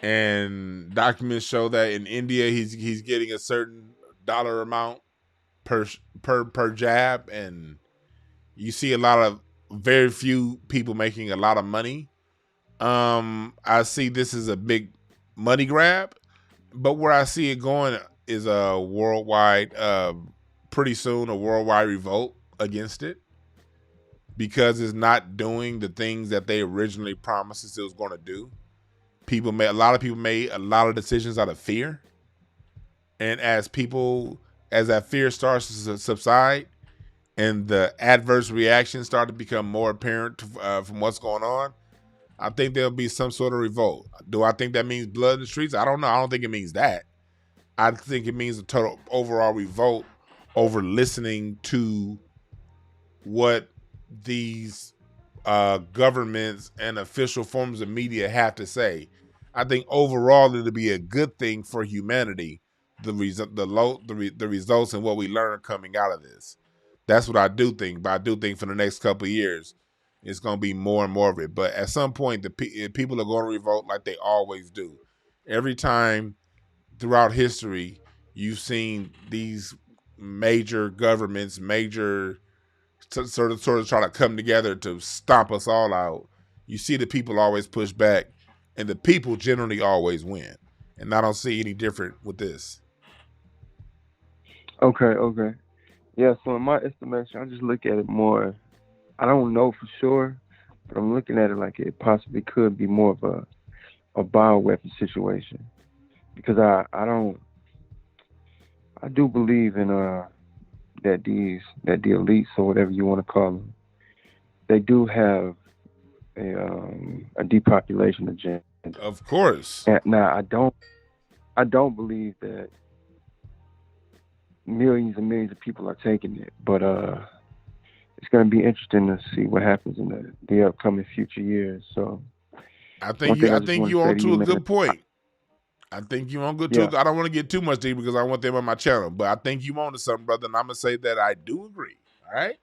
and documents show that in India he's getting a certain dollar amount per jab, and you see a lot of very few people making a lot of money. I see this as a big money grab, but where I see it going is a worldwide, pretty soon, a worldwide revolt against it, because it's not doing the things that they originally promised it was going to do. A lot of people made a lot of decisions out of fear, and as that fear starts to subside, and the adverse reactions start to become more apparent from what's going on, I think there'll be some sort of revolt. Do I think that means blood in the streets? I don't know. I don't think it means that. I think it means a total overall revolt over listening to what these governments and official forms of media have to say. I think overall it'll be a good thing for humanity, the results and what we learn coming out of this. That's what I do think. But I do think for the next couple of years, it's going to be more and more of it. But at some point, people are going to revolt like they always do. Every time throughout history, you've seen these major governments, sort of try to come together to stomp us all out. You see the people always push back, and the people generally always win. And I don't see any different with this. Okay. Yeah, so in my estimation, I just look at it more, I don't know for sure, but I'm looking at it like it possibly could be more of a bioweapon situation. Because I do believe in that the elites, or whatever you want to call them, they do have a depopulation agenda. Of course. Now I don't believe that millions and millions of people are taking it, but it's going to be interesting to see what happens in the upcoming future years. So I think you're on to a good point. I think you're on good too. I don't want to get too much deep because I want them on my channel, but I think you're on to something, brother, and I'm gonna say that I do agree. All right.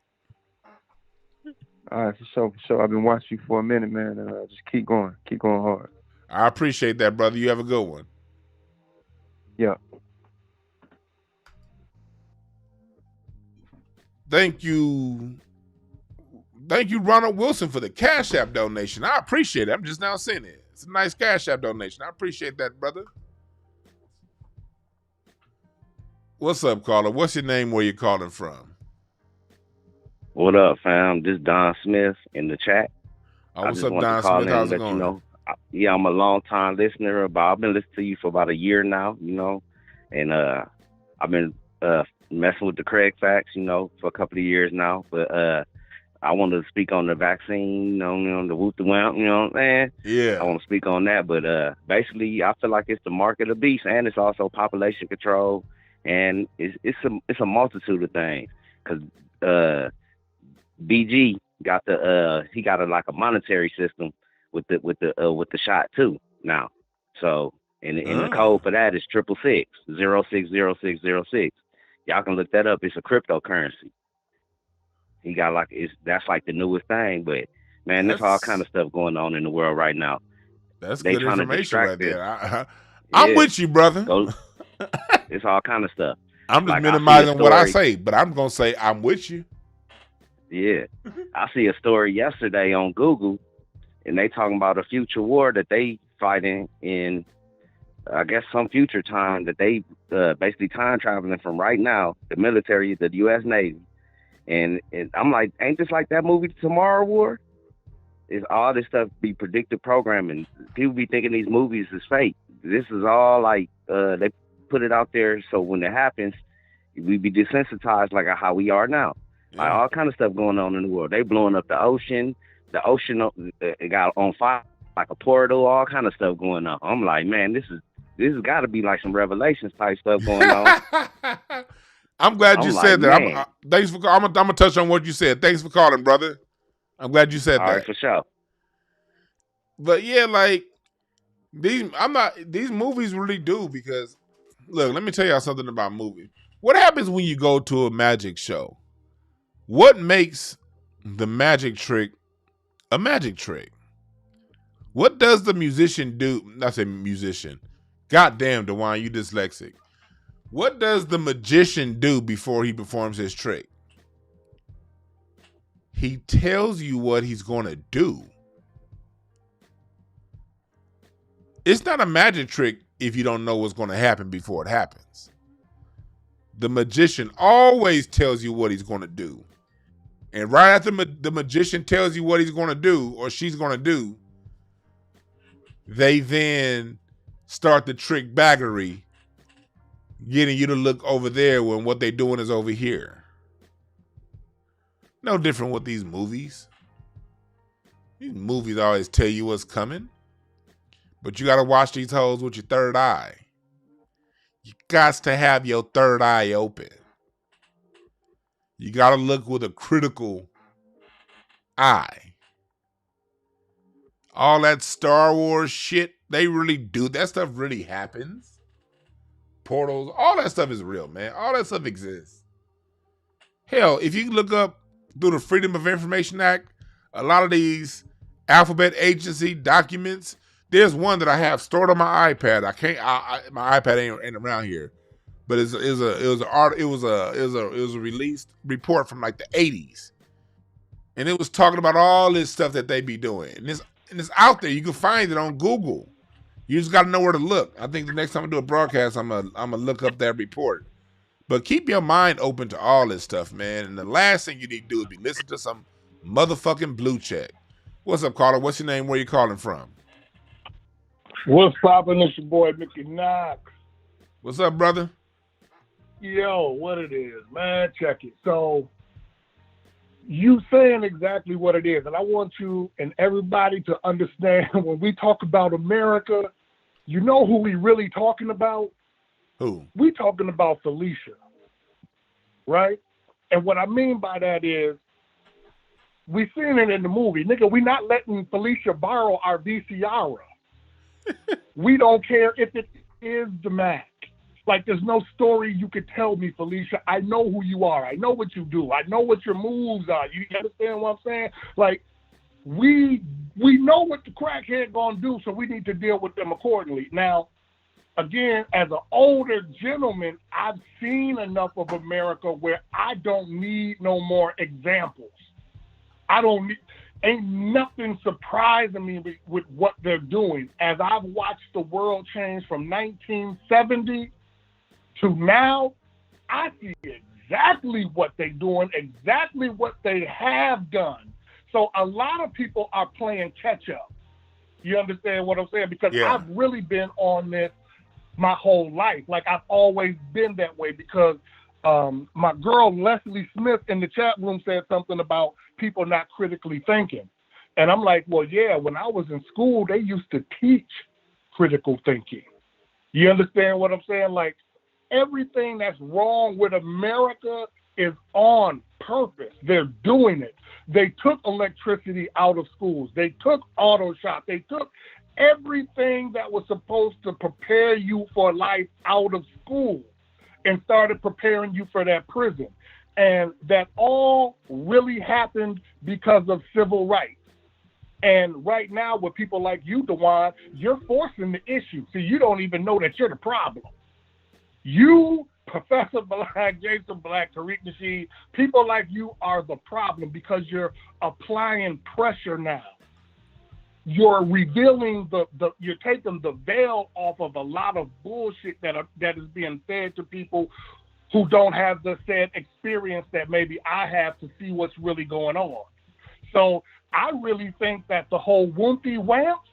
All right, for sure. I've been watching you for a minute, man, and just keep going hard. I appreciate that, brother. You have a good one. Yeah. Thank you, Ronald Wilson, for the Cash App donation. I appreciate it. I'm just now seeing it. It's a nice Cash App donation. I appreciate that, brother. What's up, caller? What's your name? Where you calling from? What up, fam? This is Don Smith in the chat. What's up, Don Smith? How's it going? I'm a long time listener. I've been listening to you for about a year now, and I've been messing with the Craig facts, for a couple of years now. But I wanted to speak on the vaccine, the Woompty Whamps, you know what I'm saying? Yeah. I want to speak on that, but basically, I feel like it's the mark of the beast, and it's also population control, and it's a multitude of things. Because BG got he got a monetary system with the shot too now. So and the code for that is 666 Y'all can look that up. It's a cryptocurrency. He got that's like the newest thing, but man, there's all kind of stuff going on in the world right now. That's good information right there. I'm with you, brother. It's all kind of stuff. I'm just minimizing what I say, but I'm gonna say I'm with you. Yeah, I see a story yesterday on Google, and they talking about a future war that they fighting in, I guess, some future time, that they basically time traveling from right now, the military, the U.S. Navy. And I'm like, ain't this like that movie Tomorrow War? Is all this stuff be predictive programming? People be thinking these movies is fake. This is all like they put it out there so when it happens, we be desensitized like how we are now. Yeah. Like all kind of stuff going on in the world. They blowing up the ocean. The ocean it got on fire like a portal. All kind of stuff going on. I'm like, man, this has got to be like some Revelations type stuff going on. I'm glad you I'm said like, that. man. Thanks for. I'm gonna touch on what you said. Thanks for calling, brother. I'm glad you said All that. right, for sure. But yeah, like these movies really do, because look, let me tell y'all something about movies. What happens when you go to a magic show? What makes the magic trick a magic trick? What does the musician do? Not say musician. Goddamn, Dwan, you dyslexic. What does the magician do before he performs his trick? He tells you what he's going to do. It's not a magic trick if you don't know what's going to happen before it happens. The magician always tells you what he's going to do. And right after the magician tells you what he's going to do or she's going to do, they then start the trick baggery, getting you to look over there when what they're doing is over here. No different with these movies. These movies always tell you what's coming. But you got to watch these hoes with your third eye. You got to have your third eye open. You got to look with a critical eye. All that Star Wars shit, they really do. That stuff really happens. Portals, all that stuff is real, man. All that stuff exists. Hell, if you look up through the Freedom of Information Act, a lot of these alphabet agency documents, there's one that I have stored on my iPad. My iPad ain't around here, but it was a released report from like the 80s, and it was talking about all this stuff that they be doing, and it's out there. You can find it on Google. You just got to know where to look. I think the next time I do a broadcast, I'm gonna look up that report. But keep your mind open to all this stuff, man. And the last thing you need to do is be listening to some motherfucking blue check. What's up, caller? What's your name? Where you calling from? What's poppin'? It's your boy Mickey Knox. What's up, brother? Yo, what it is, man, check it. So, you saying exactly what it is, and I want you and everybody to understand when we talk about America, you know who we really talking about? Who? We talking about Felicia, right? And what I mean by that is, we seen it in the movie. Nigga, we not letting Felicia borrow our VCR. We don't care if it is the Mac. Like, there's no story you could tell me, Felicia. I know who you are. I know what you do. I know what your moves are. You understand what I'm saying? Like, we know what the crackhead gonna do, so we need to deal with them accordingly. Now, again, as an older gentleman, I've seen enough of America where I don't need no more examples. Ain't nothing surprising me with what they're doing. As I've watched the world change from 1970 to now, I see exactly what they're doing, exactly what they have done. So a lot of people are playing catch up. You understand what I'm saying? Because I've really been on this my whole life. Like, I've always been that way because my girl Leslie Smith in the chat room said something about people not critically thinking. And I'm like, well, yeah, when I was in school, they used to teach critical thinking. You understand what I'm saying? Like, everything that's wrong with America is on purpose. They're doing it. They took electricity out of schools. They took auto shop. They took everything that was supposed to prepare you for life out of school and started preparing you for that prison. And that all really happened because of civil rights. And right now, with people like you, Dwan, you're forcing the issue. See, you don't even know that you're the problem. You, Professor Black, Jason Black, Tariq Nasheed, people like you are the problem because you're applying pressure now. You're revealing you're taking the veil off of a lot of bullshit that is being fed to people who don't have the said experience that maybe I have to see what's really going on. So I really think that the whole Woompty Whamps,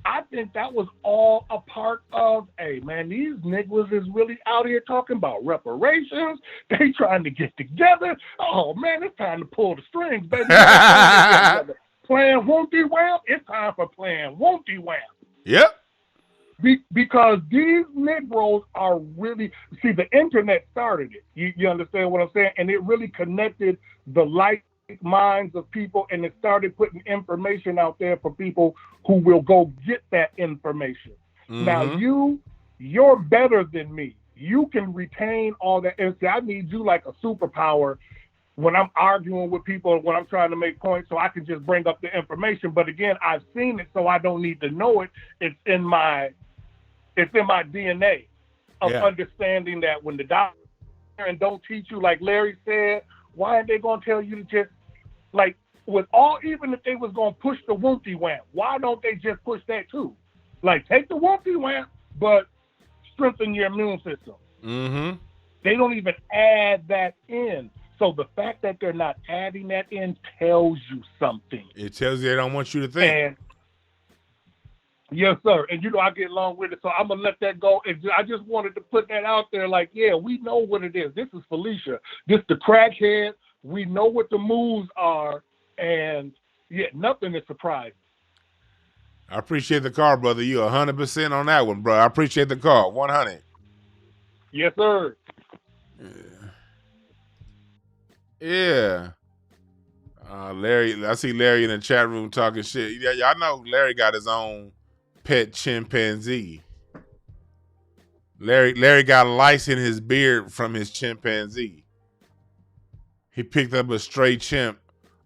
I think that was all a part of, hey, man, these niggas is really out here talking about reparations. They trying to get together. Oh, man, it's time to pull the strings, baby. Playing Woompty Whamp, it's time for playing Woompty Whamp. Yep. Because these Negroes are really, see, the internet started it. You understand what I'm saying? And it really connected the like minds of people, and it started putting information out there for people who will go get that information. Now, you're better than me. You can retain all that. And see, I need you like a superpower when I'm arguing with people, when I'm trying to make points, so I can just bring up the information. But again, I've seen it, so I don't need to know it. It's in my DNA of understanding that when the doctor and don't teach you, like Larry said, why aren't they going to tell you to just, like, with all, even if they was going to push the Woompty Whamp, why don't they just push that too? Like, take the Woompty Whamp, but strengthen your immune system. They don't even add that in. So the fact that they're not adding that in tells you something. It tells you they don't want you to think. And yes, sir. And I get along with it, so I'm gonna let that go. And I just wanted to put that out there. Like, yeah, we know what it is. This is Felicia. This the crackhead. We know what the moves are, and yeah, nothing is surprising. I appreciate the call, brother. You 100% on that one, bro. I appreciate the call. 100. Yes, sir. Yeah. Larry, I see Larry in the chat room talking shit. Yeah, y'all know Larry got his own pet chimpanzee. Larry got lice in his beard from his chimpanzee. He picked up a stray chimp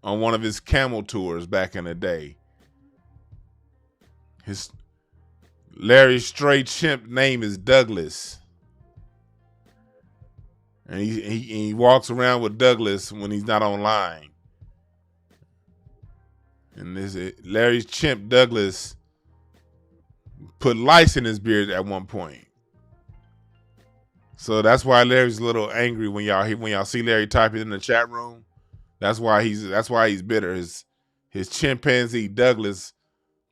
on one of his camel tours back in the day. Larry's stray chimp name is Douglas. And he walks around with Douglas when he's not online. And Larry's chimp Douglas put lice in his beard at one point. So that's why Larry's a little angry when y'all see Larry typing in the chat room. That's why he's bitter. His chimpanzee Douglas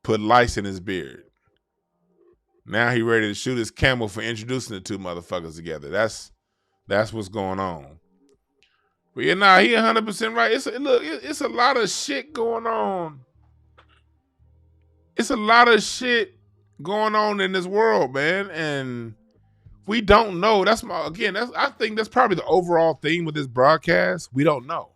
put lice in his beard. Now he ready to shoot his camel for introducing the two motherfuckers together. That's what's going on. But yeah, he 100% right. It's a lot of shit going on. It's a lot of shit going on in this world, man, and we don't know. I think that's probably the overall theme with this broadcast. We don't know.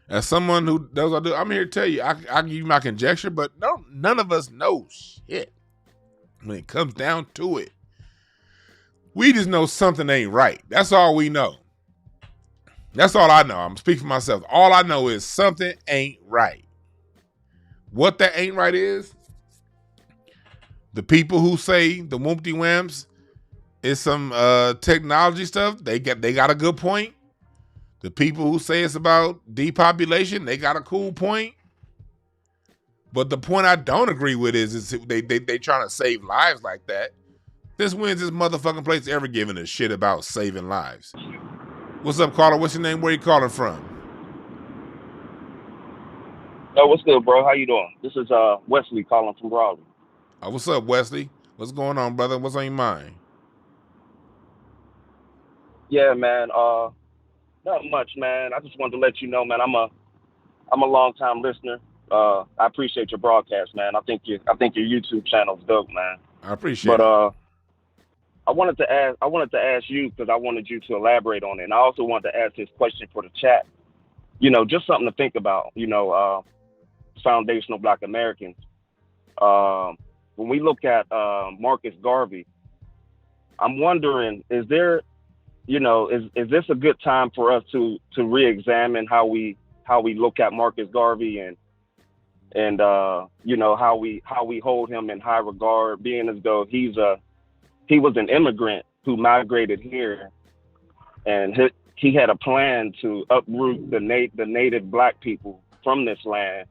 As someone who does what I do, I'm here to tell you, I give you my conjecture, but none of us know shit when it comes down to it. We just know something ain't right. That's all we know. That's all I know. I'm speaking for myself. All I know is something ain't right. What that ain't right is, the people who say the Woompty Whamps is some technology stuff, they got a good point. The people who say it's about depopulation, they got a cool point. But the point I don't agree with is they trying to save lives like that. Since when's this motherfucking place ever giving a shit about saving lives? What's up, caller? What's your name? Where you calling from? Oh, what's good, bro? How you doing? This is Wesley calling from Raleigh. Oh, what's up, Wesley? What's going on, brother? What's on your mind? Yeah, man. Not much, man. I just wanted to let you know, man. I'm a long time listener. I appreciate your broadcast, man. I think your YouTube channel's dope, man. I appreciate it. But I wanted to ask you, because I wanted you to elaborate on it, and I also wanted to ask this question for the chat. Just something to think about. Foundational Black Americans. When we look at Marcus Garvey, I'm wondering, is there, is this a good time for us to re-examine how we look at Marcus Garvey and how we hold him in high regard, being as though he was an immigrant who migrated here, and he had a plan to uproot the native Black people from this land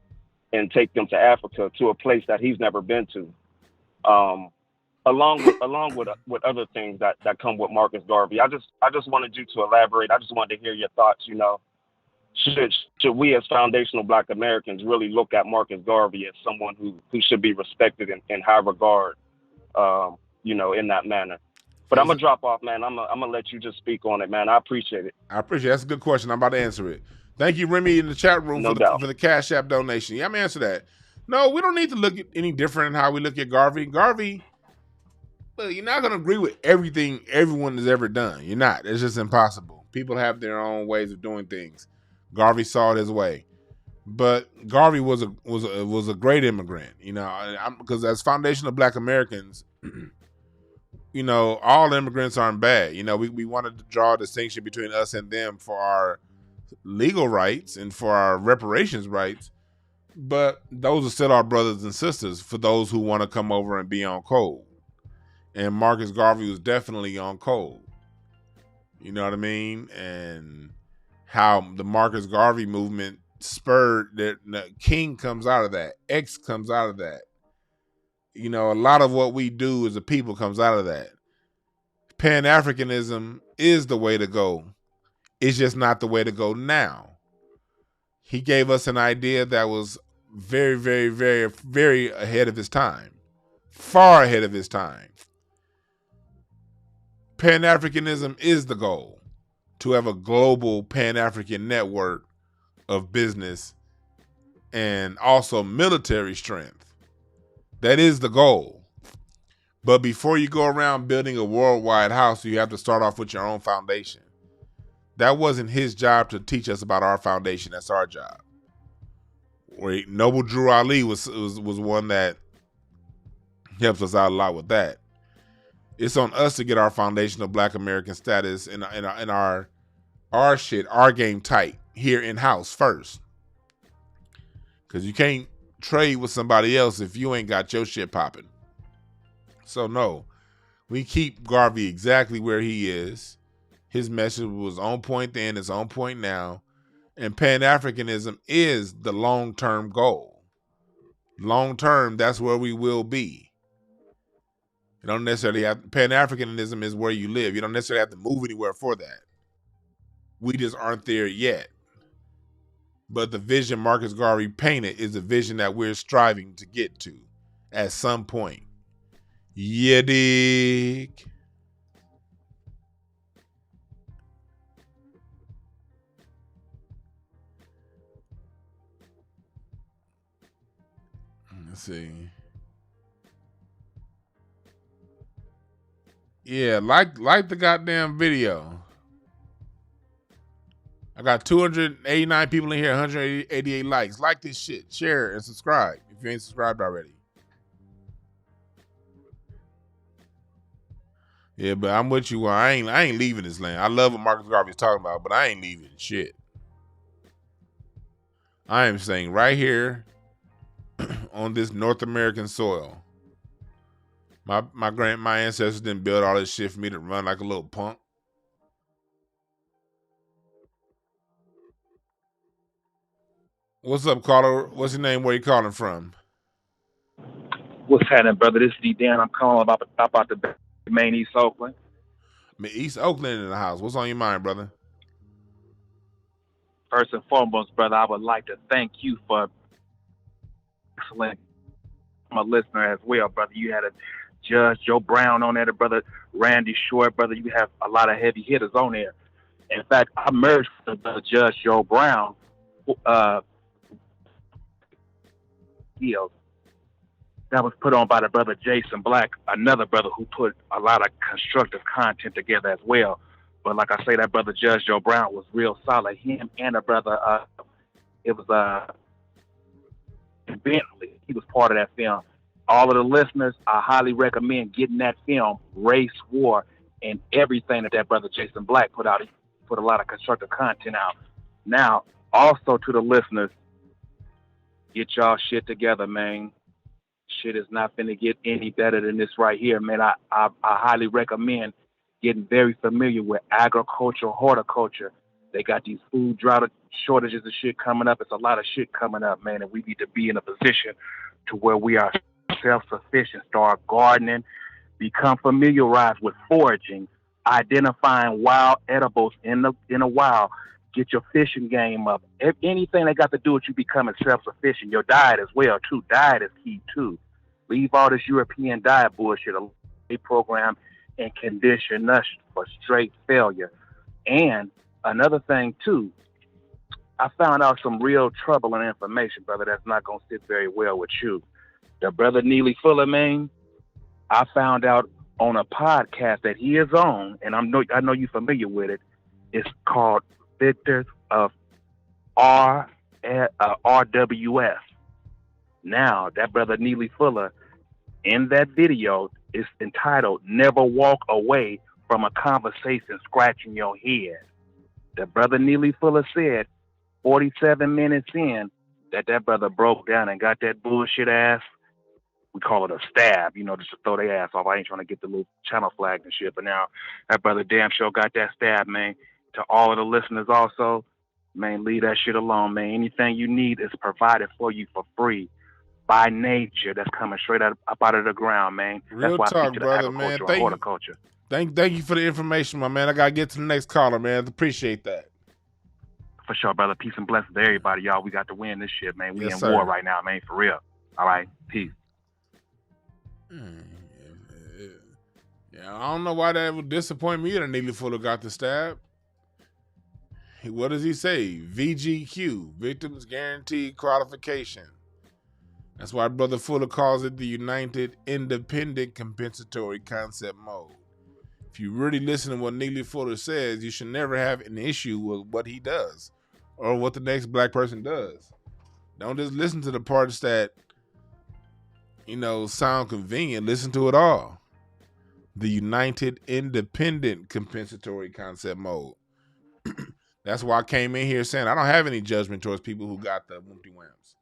and take them to Africa, to a place that he's never been to, along with other things that come with Marcus Garvey. I just wanted you to elaborate. I just wanted to hear your thoughts. Should we as foundational Black Americans really look at Marcus Garvey as someone who should be respected in high regard, in that manner? But I'm gonna drop off, man. I'm gonna let you just speak on it, man. I appreciate it. I appreciate it. That's a good question. I'm about to answer it. Thank you, Remy, in the chat room for the Cash App donation. Yeah, I'm gonna answer that. No, we don't need to look at any different in how we look at Garvey. Garvey, look, you're not going to agree with everything everyone has ever done. You're not. It's just impossible. People have their own ways of doing things. Garvey saw it his way, but Garvey was a great immigrant. You know, because as foundational Black Americans, you know, all immigrants aren't bad. You know, we wanted to draw a distinction between us and them for our legal rights and for our reparations rights, but those are still our brothers and sisters for those who want to come over and be on code. And Marcus Garvey was definitely on code. You know what I mean? And how the Marcus Garvey movement spurred that. King comes out of that. X comes out of that. You know, a lot of what we do as a people comes out of that. Pan-Africanism is the way to go. It's just not the way to go now. He gave us an idea that was very, very, very, very ahead of his time. Far ahead of his time. Pan-Africanism is the goal. To have a global Pan-African network of business and also military strength. That is the goal. But before you go around building a worldwide house, you have to start off with your own foundation. That wasn't his job to teach us about our foundation. That's our job. Where Noble Drew Ali was one that helps us out a lot with that. It's on us to get our foundational Black American status and our shit, our game tight here in house first. Because you can't trade with somebody else if you ain't got your shit popping. So no, we keep Garvey exactly where he is. His message was on point then, it's on point now. And Pan-Africanism is the long-term goal. Long-term, that's where we will be. You don't necessarily have, Pan-Africanism is where you live. You don't necessarily have to move anywhere for that. We just aren't there yet. But the vision Marcus Garvey painted is the vision that we're striving to get to at some point. Yeah, dig. Let's see. Yeah, like the goddamn video. I got 289 people in here, 188 likes. Like this shit, share and subscribe if you ain't subscribed already. Yeah, but I'm with you. I ain't leaving this land. I love what Marcus Garvey's talking about, but I ain't leaving shit. I am staying right here on this North American soil. My ancestors didn't build all this shit for me to run like a little punk. What's up, caller? What's your name? Where you calling from? What's happening, brother? This is D. Dan. I'm calling about the main East Oakland. East Oakland in the house. What's on your mind, brother? First and foremost, brother, I would like to thank you for excellent. I'm a listener as well, brother. You had a Judge Joe Brown on there, brother. Randy Short, brother. You have a lot of heavy hitters on there. In fact, I merged with Judge Joe Brown. That was put on by the brother Jason Black, another brother who put a lot of constructive content together as well. But like I say, that brother Judge Joe Brown was real solid. Him and a brother, it was Bentley. He was part of that film. All of the listeners, I highly recommend getting that film, Race War, and everything that brother Jason Black put out. He put a lot of constructive content out. Now, also to the listeners, get y'all shit together, man. Shit is not finna get any better than this right here, man. I highly recommend getting very familiar with agriculture, horticulture. They got these food drought shortages and shit coming up. It's a lot of shit coming up, man, and we need to be in a position to where we are self-sufficient, start gardening, become familiarized with foraging, identifying wild edibles in the wild. Get your fishing game up. Anything that got to do with you becoming self-sufficient. Your diet as well, too. Diet is key, too. Leave all this European diet bullshit. A program and condition us for straight failure. And another thing, too, I found out some real troubling information, brother, that's not going to sit very well with you. The brother Neely Fuller, man, I found out on a podcast that he is on, and I know you're familiar with it. It's called Victors of RWF. Now, that brother Neely Fuller, in that video, is entitled "Never Walk Away from a Conversation Scratching Your Head." The brother Neely Fuller said 47 minutes in that brother broke down and got that bullshit ass, we call it a stab, just to throw their ass off. I ain't trying to get the little channel flag and shit, but now that brother damn sure got that stab, man. To all of the listeners also, man, leave that shit alone, man. Anything you need is provided for you for free by nature. That's coming straight up out of the ground, man. Real That's why I talk, speak to brother, the man. agriculture and horticulture. Thank you for the information, my man. I gotta get to the next caller, man. Appreciate that. For sure, brother. Peace and blessings to everybody, y'all. We got to win this shit, man. We Yes, in sir. war right now, man. For real. All right. Peace. Yeah, I don't know why that would disappoint me that Neely Fuller got the stab. What does he say? VGQ, Victims Guaranteed Qualification. That's why Brother Fuller calls it the United Independent Compensatory Concept Mode. If you really listen to what Neely Fuller says, you should never have an issue with what he does or what the next black person does. Don't just listen to the parts that, sound convenient. Listen to it all. The United Independent Compensatory Concept Mode. That's why I came in here saying I don't have any judgment towards people who got the Woompty Whamps.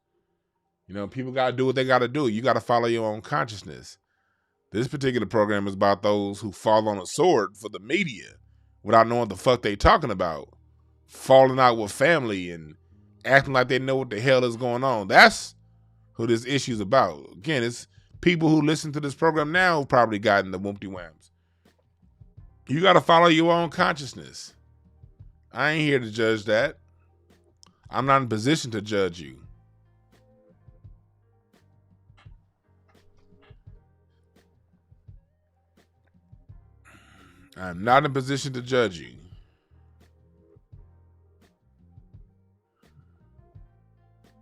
People got to do what they got to do. You got to follow your own consciousness. This particular program is about those who fall on a sword for the media without knowing what the fuck they talking about. Falling out with family and acting like they know what the hell is going on. That's who this issue is about. Again, it's people who listen to this program now who probably gotten the Woompty Whamps. You got to follow your own consciousness. I ain't here to judge that. I'm not in position to judge you. I'm not in position to judge you.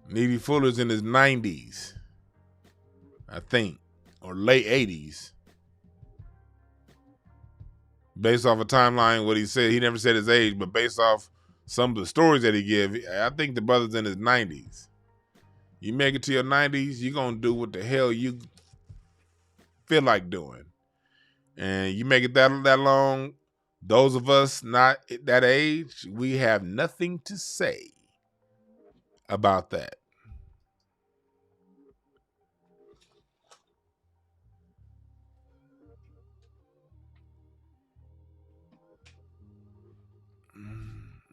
Neely Fuller's in his 90s, I think, or late 80s. Based off a timeline, what he said, he never said his age, but based off some of the stories that he gave, I think the brother's in his 90s. You make it to your 90s, you're going to do what the hell you feel like doing. And you make it that long, those of us not at that age, we have nothing to say about that.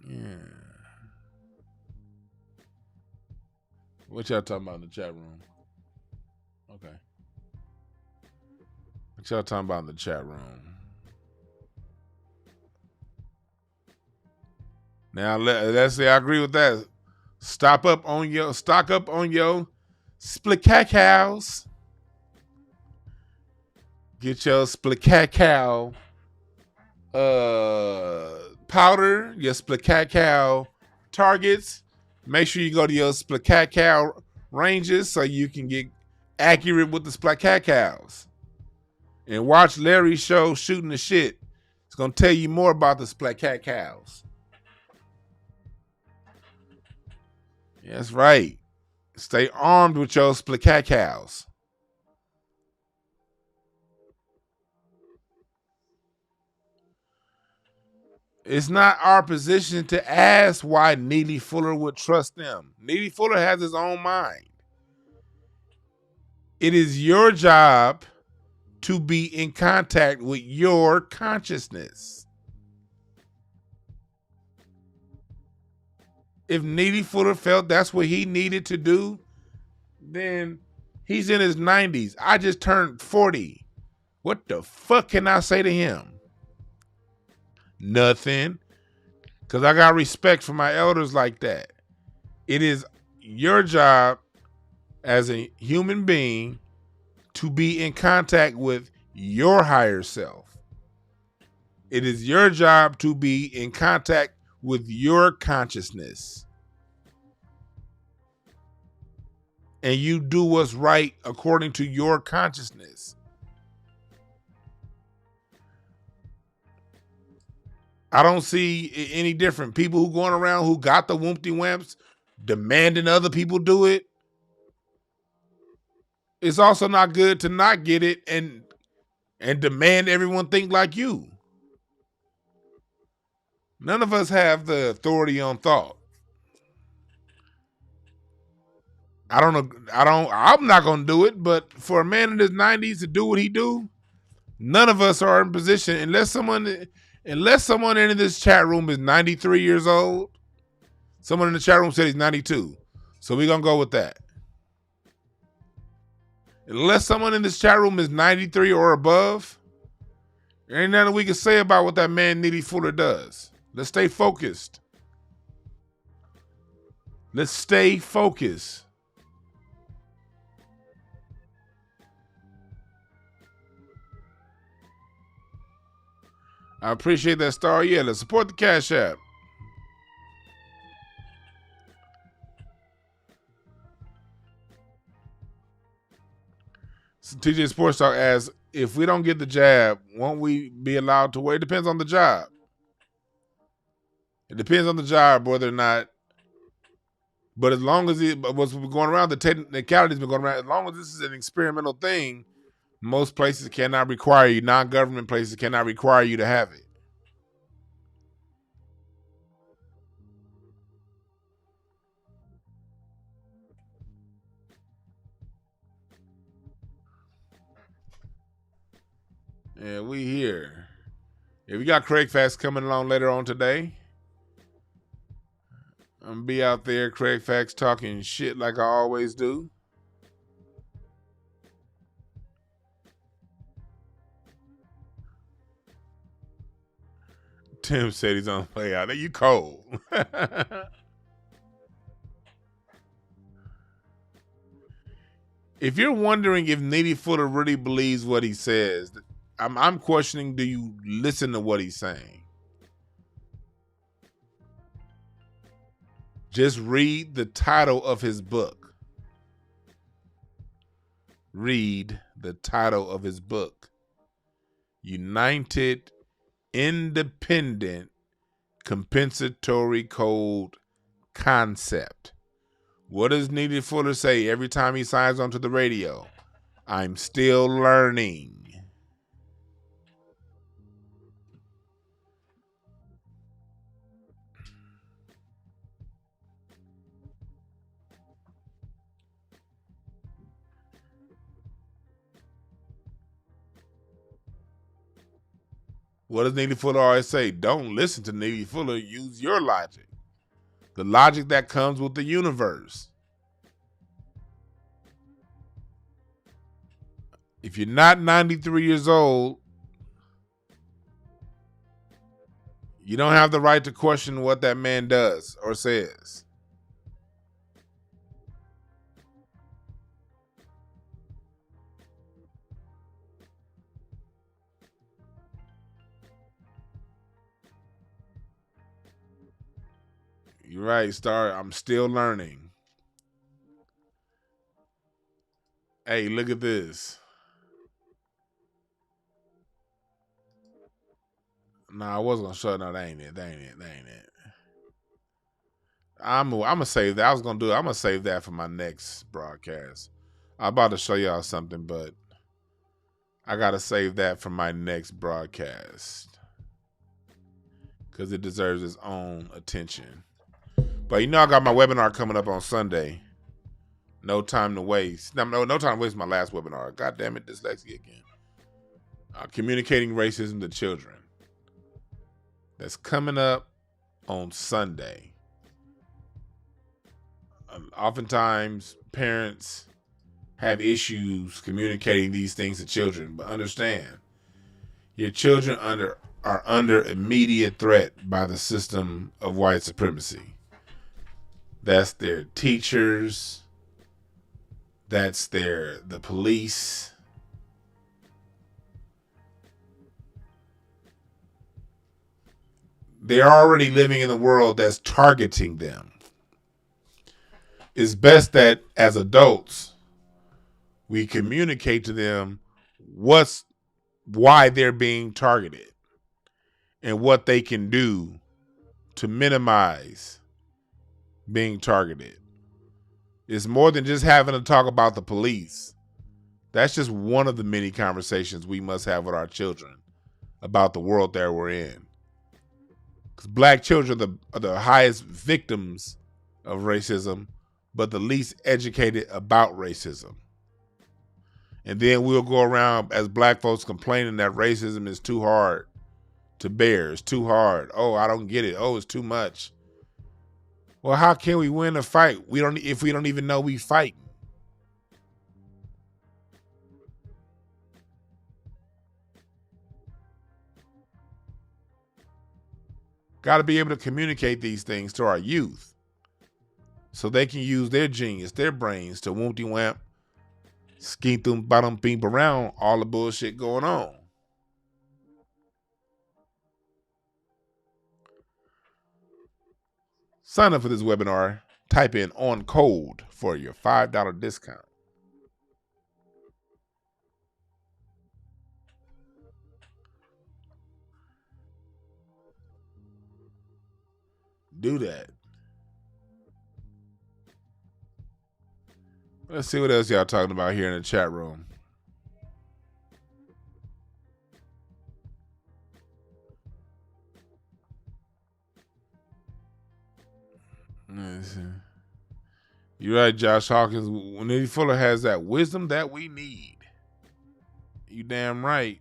Yeah. What y'all talking about in the chat room? Okay. What y'all talking about in the chat room? Now let's say I agree with that. Stock up on your split cacao. Get your split cacao powder, your split cacao targets. Make sure you go to your split cacao ranges so you can get accurate with the split cacaos. And watch Larry's show, Shooting the Shit. It's going to tell you more about the split cacaos. That's right. Stay armed with your split cacaos. It's not our position to ask why Neely Fuller would trust them. Neely Fuller has his own mind. It is your job to be in contact with your consciousness. If Neely Fuller felt that's what he needed to do, then he's in his 90s. I just turned 40. What the fuck can I say to him? Nothing. Because I got respect for my elders like that. It is your job as a human being to be in contact with your higher self. It is your job to be in contact with your consciousness. and you do what's right according to your consciousness. I don't see any different. People who going around who got the Woompty Whamps demanding other people do it. It's also not good to not get it and demand everyone think like you. None of us have the authority on thought. I'm not going to do it, but for a man in his 90s to do what he do, none of us are in position unless someone in this chat room is 93 years old. Someone in the chat room said he's 92. So we're going to go with that. Unless someone in this chat room is 93 or above, there ain't nothing we can say about what that man Needy Fuller does. Let's stay focused. Let's stay focused. I appreciate that star. Yeah, let's support the Cash App. So TJ Sports Talk asks, if we don't get the jab, won't we be allowed to wear? It depends on the job. It depends on the job whether or not. But as long as what's been going around, the technicality's been going around, as long as this is an experimental thing, most places cannot require you, non-government places cannot require you to have it. Yeah, we here. Yeah, we got Craig Facts coming along later on today. I'm gonna be out there, Craig Facts, talking shit like I always do. Tim said he's on play out. You cold. If you're wondering if Needy Fuller really believes what he says, I'm questioning, do you listen to what he's saying? Just read the title of his book. Read the title of his book. United Independent Compensatory Code Concept. What does Needy Fuller say every time he signs onto the radio? I'm still learning. What does Needy Fuller always say? Don't listen to Needy Fuller. Use your logic. The logic that comes with the universe. If you're not 93 years old, you don't have the right to question what that man does or says. You're right, Star. I'm still learning. Hey, look at this. Nah, I was gonna show it. No, that ain't it. I'm gonna save that. I'm gonna save that for my next broadcast. I'm about to show y'all something, but I gotta save that for my next broadcast because it deserves its own attention. But you know, I got my webinar coming up on Sunday. No time to waste. No time to waste. My last webinar. God damn it, dyslexia again. Communicating racism to children. That's coming up on Sunday. Oftentimes, parents have issues communicating these things to children, but understand, your children are under immediate threat by the system of white supremacy. That's their teachers. That's the police. They're already living in a world that's targeting them. it's best that as adults, we communicate to them why they're being targeted and what they can do to minimize being targeted. It's more than just having to talk about the police. That's just one of the many conversations we must have with our children about the world that we're in. Because black children are the highest victims of racism, but the least educated about racism. And then we'll go around as black folks complaining that racism is too hard to bear. It's too hard. Oh, I don't get it. Oh, it's too much. Well, how can we win a fight if we don't even know we fight? Got to be able to communicate these things to our youth so they can use their genius, their brains to Woompty Whamp, skeet them, bottom beep around all the bullshit going on. Sign up for this webinar. Type in on code for your $5 discount. Do that. Let's see what else y'all talking about here in the chat room. You're right, Josh Hawkins. Nitty Fuller has that wisdom that we need. You damn right.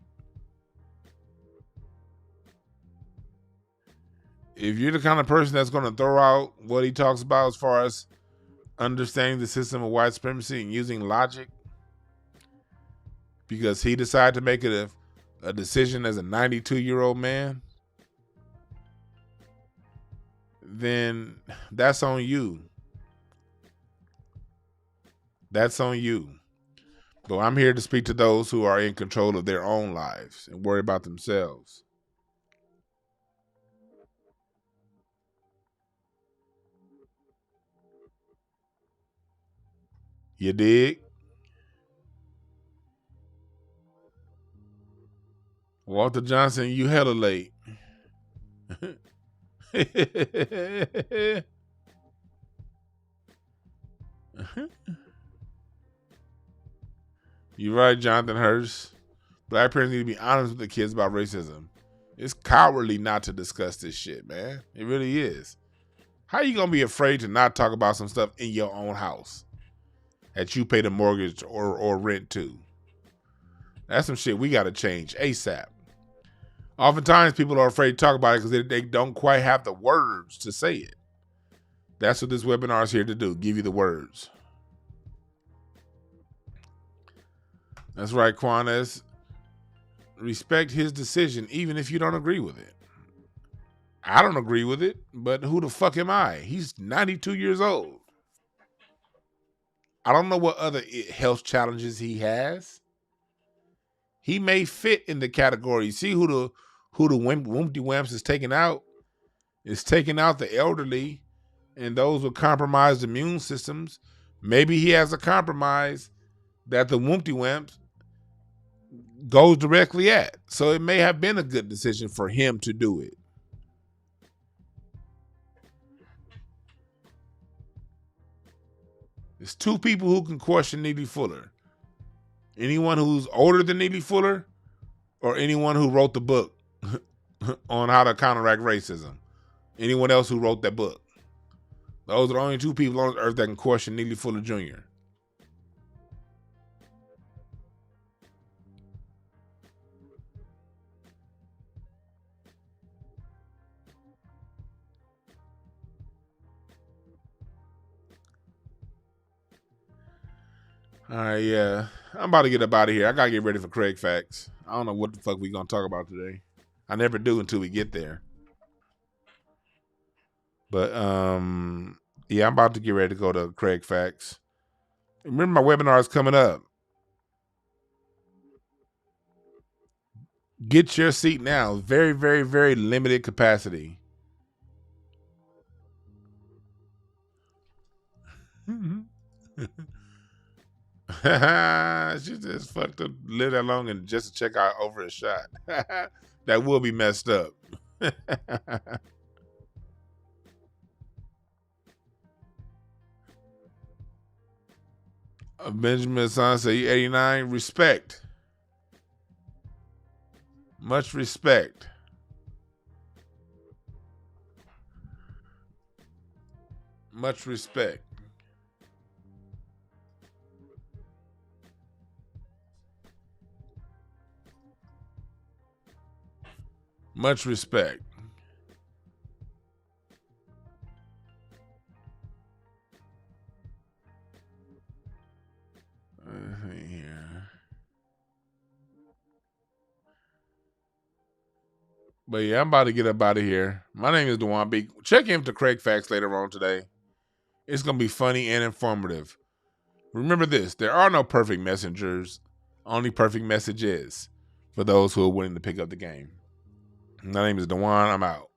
If you're the kind of person that's going to throw out what he talks about as far as understanding the system of white supremacy and using logic because he decided to make it a decision as a 92-year-old man, then that's on you. That's on you. But I'm here to speak to those who are in control of their own lives and worry about themselves. You dig? Walter Johnson, you hella late. You're right, Jonathan Hurst. Black parents need to be honest with the kids about racism. It's cowardly not to discuss this shit, man. It really is. How you gonna be afraid to not talk about some stuff in your own house that you pay the mortgage or rent to? That's some shit we gotta change ASAP. Oftentimes people are afraid to talk about it because they don't quite have the words to say it. That's what this webinar is here to do, give you the words. That's right, Quanes. Respect his decision, even if you don't agree with it. I don't agree with it, but who the fuck am I? He's 92 years old. I don't know what other health challenges he has. He may fit in the category. See who the Woompty Whamps is taking out? It's taking out the elderly and those with compromised immune systems. Maybe he has a compromise that the Woompty Whamps goes directly at. So it may have been a good decision for him to do it. There's two people who can question Neely Fuller. Anyone who's older than Neely Fuller or anyone who wrote the book on how to counteract racism. Anyone else who wrote that book. Those are the only two people on earth that can question Neely Fuller Jr. All right, yeah. I'm about to get up out of here. I got to get ready for Craig Facts. I don't know what the fuck we going to talk about today. I never do until we get there. But, yeah, I'm about to get ready to go to Craig Facts. Remember, my webinar is coming up. Get your seat now. Very, very, very limited capacity. She just fucked up, live that long and just to check out over a shot. That will be messed up. Benjamin Son say 89. Respect. Much respect. Much respect. Much respect. But yeah, I'm about to get up out of here. My name is Dwan B. Check in for Craig Facts later on today. It's going to be funny and informative. Remember this, there are no perfect messengers, only perfect messages for those who are willing to pick up the game. My name is Dwan. I'm out.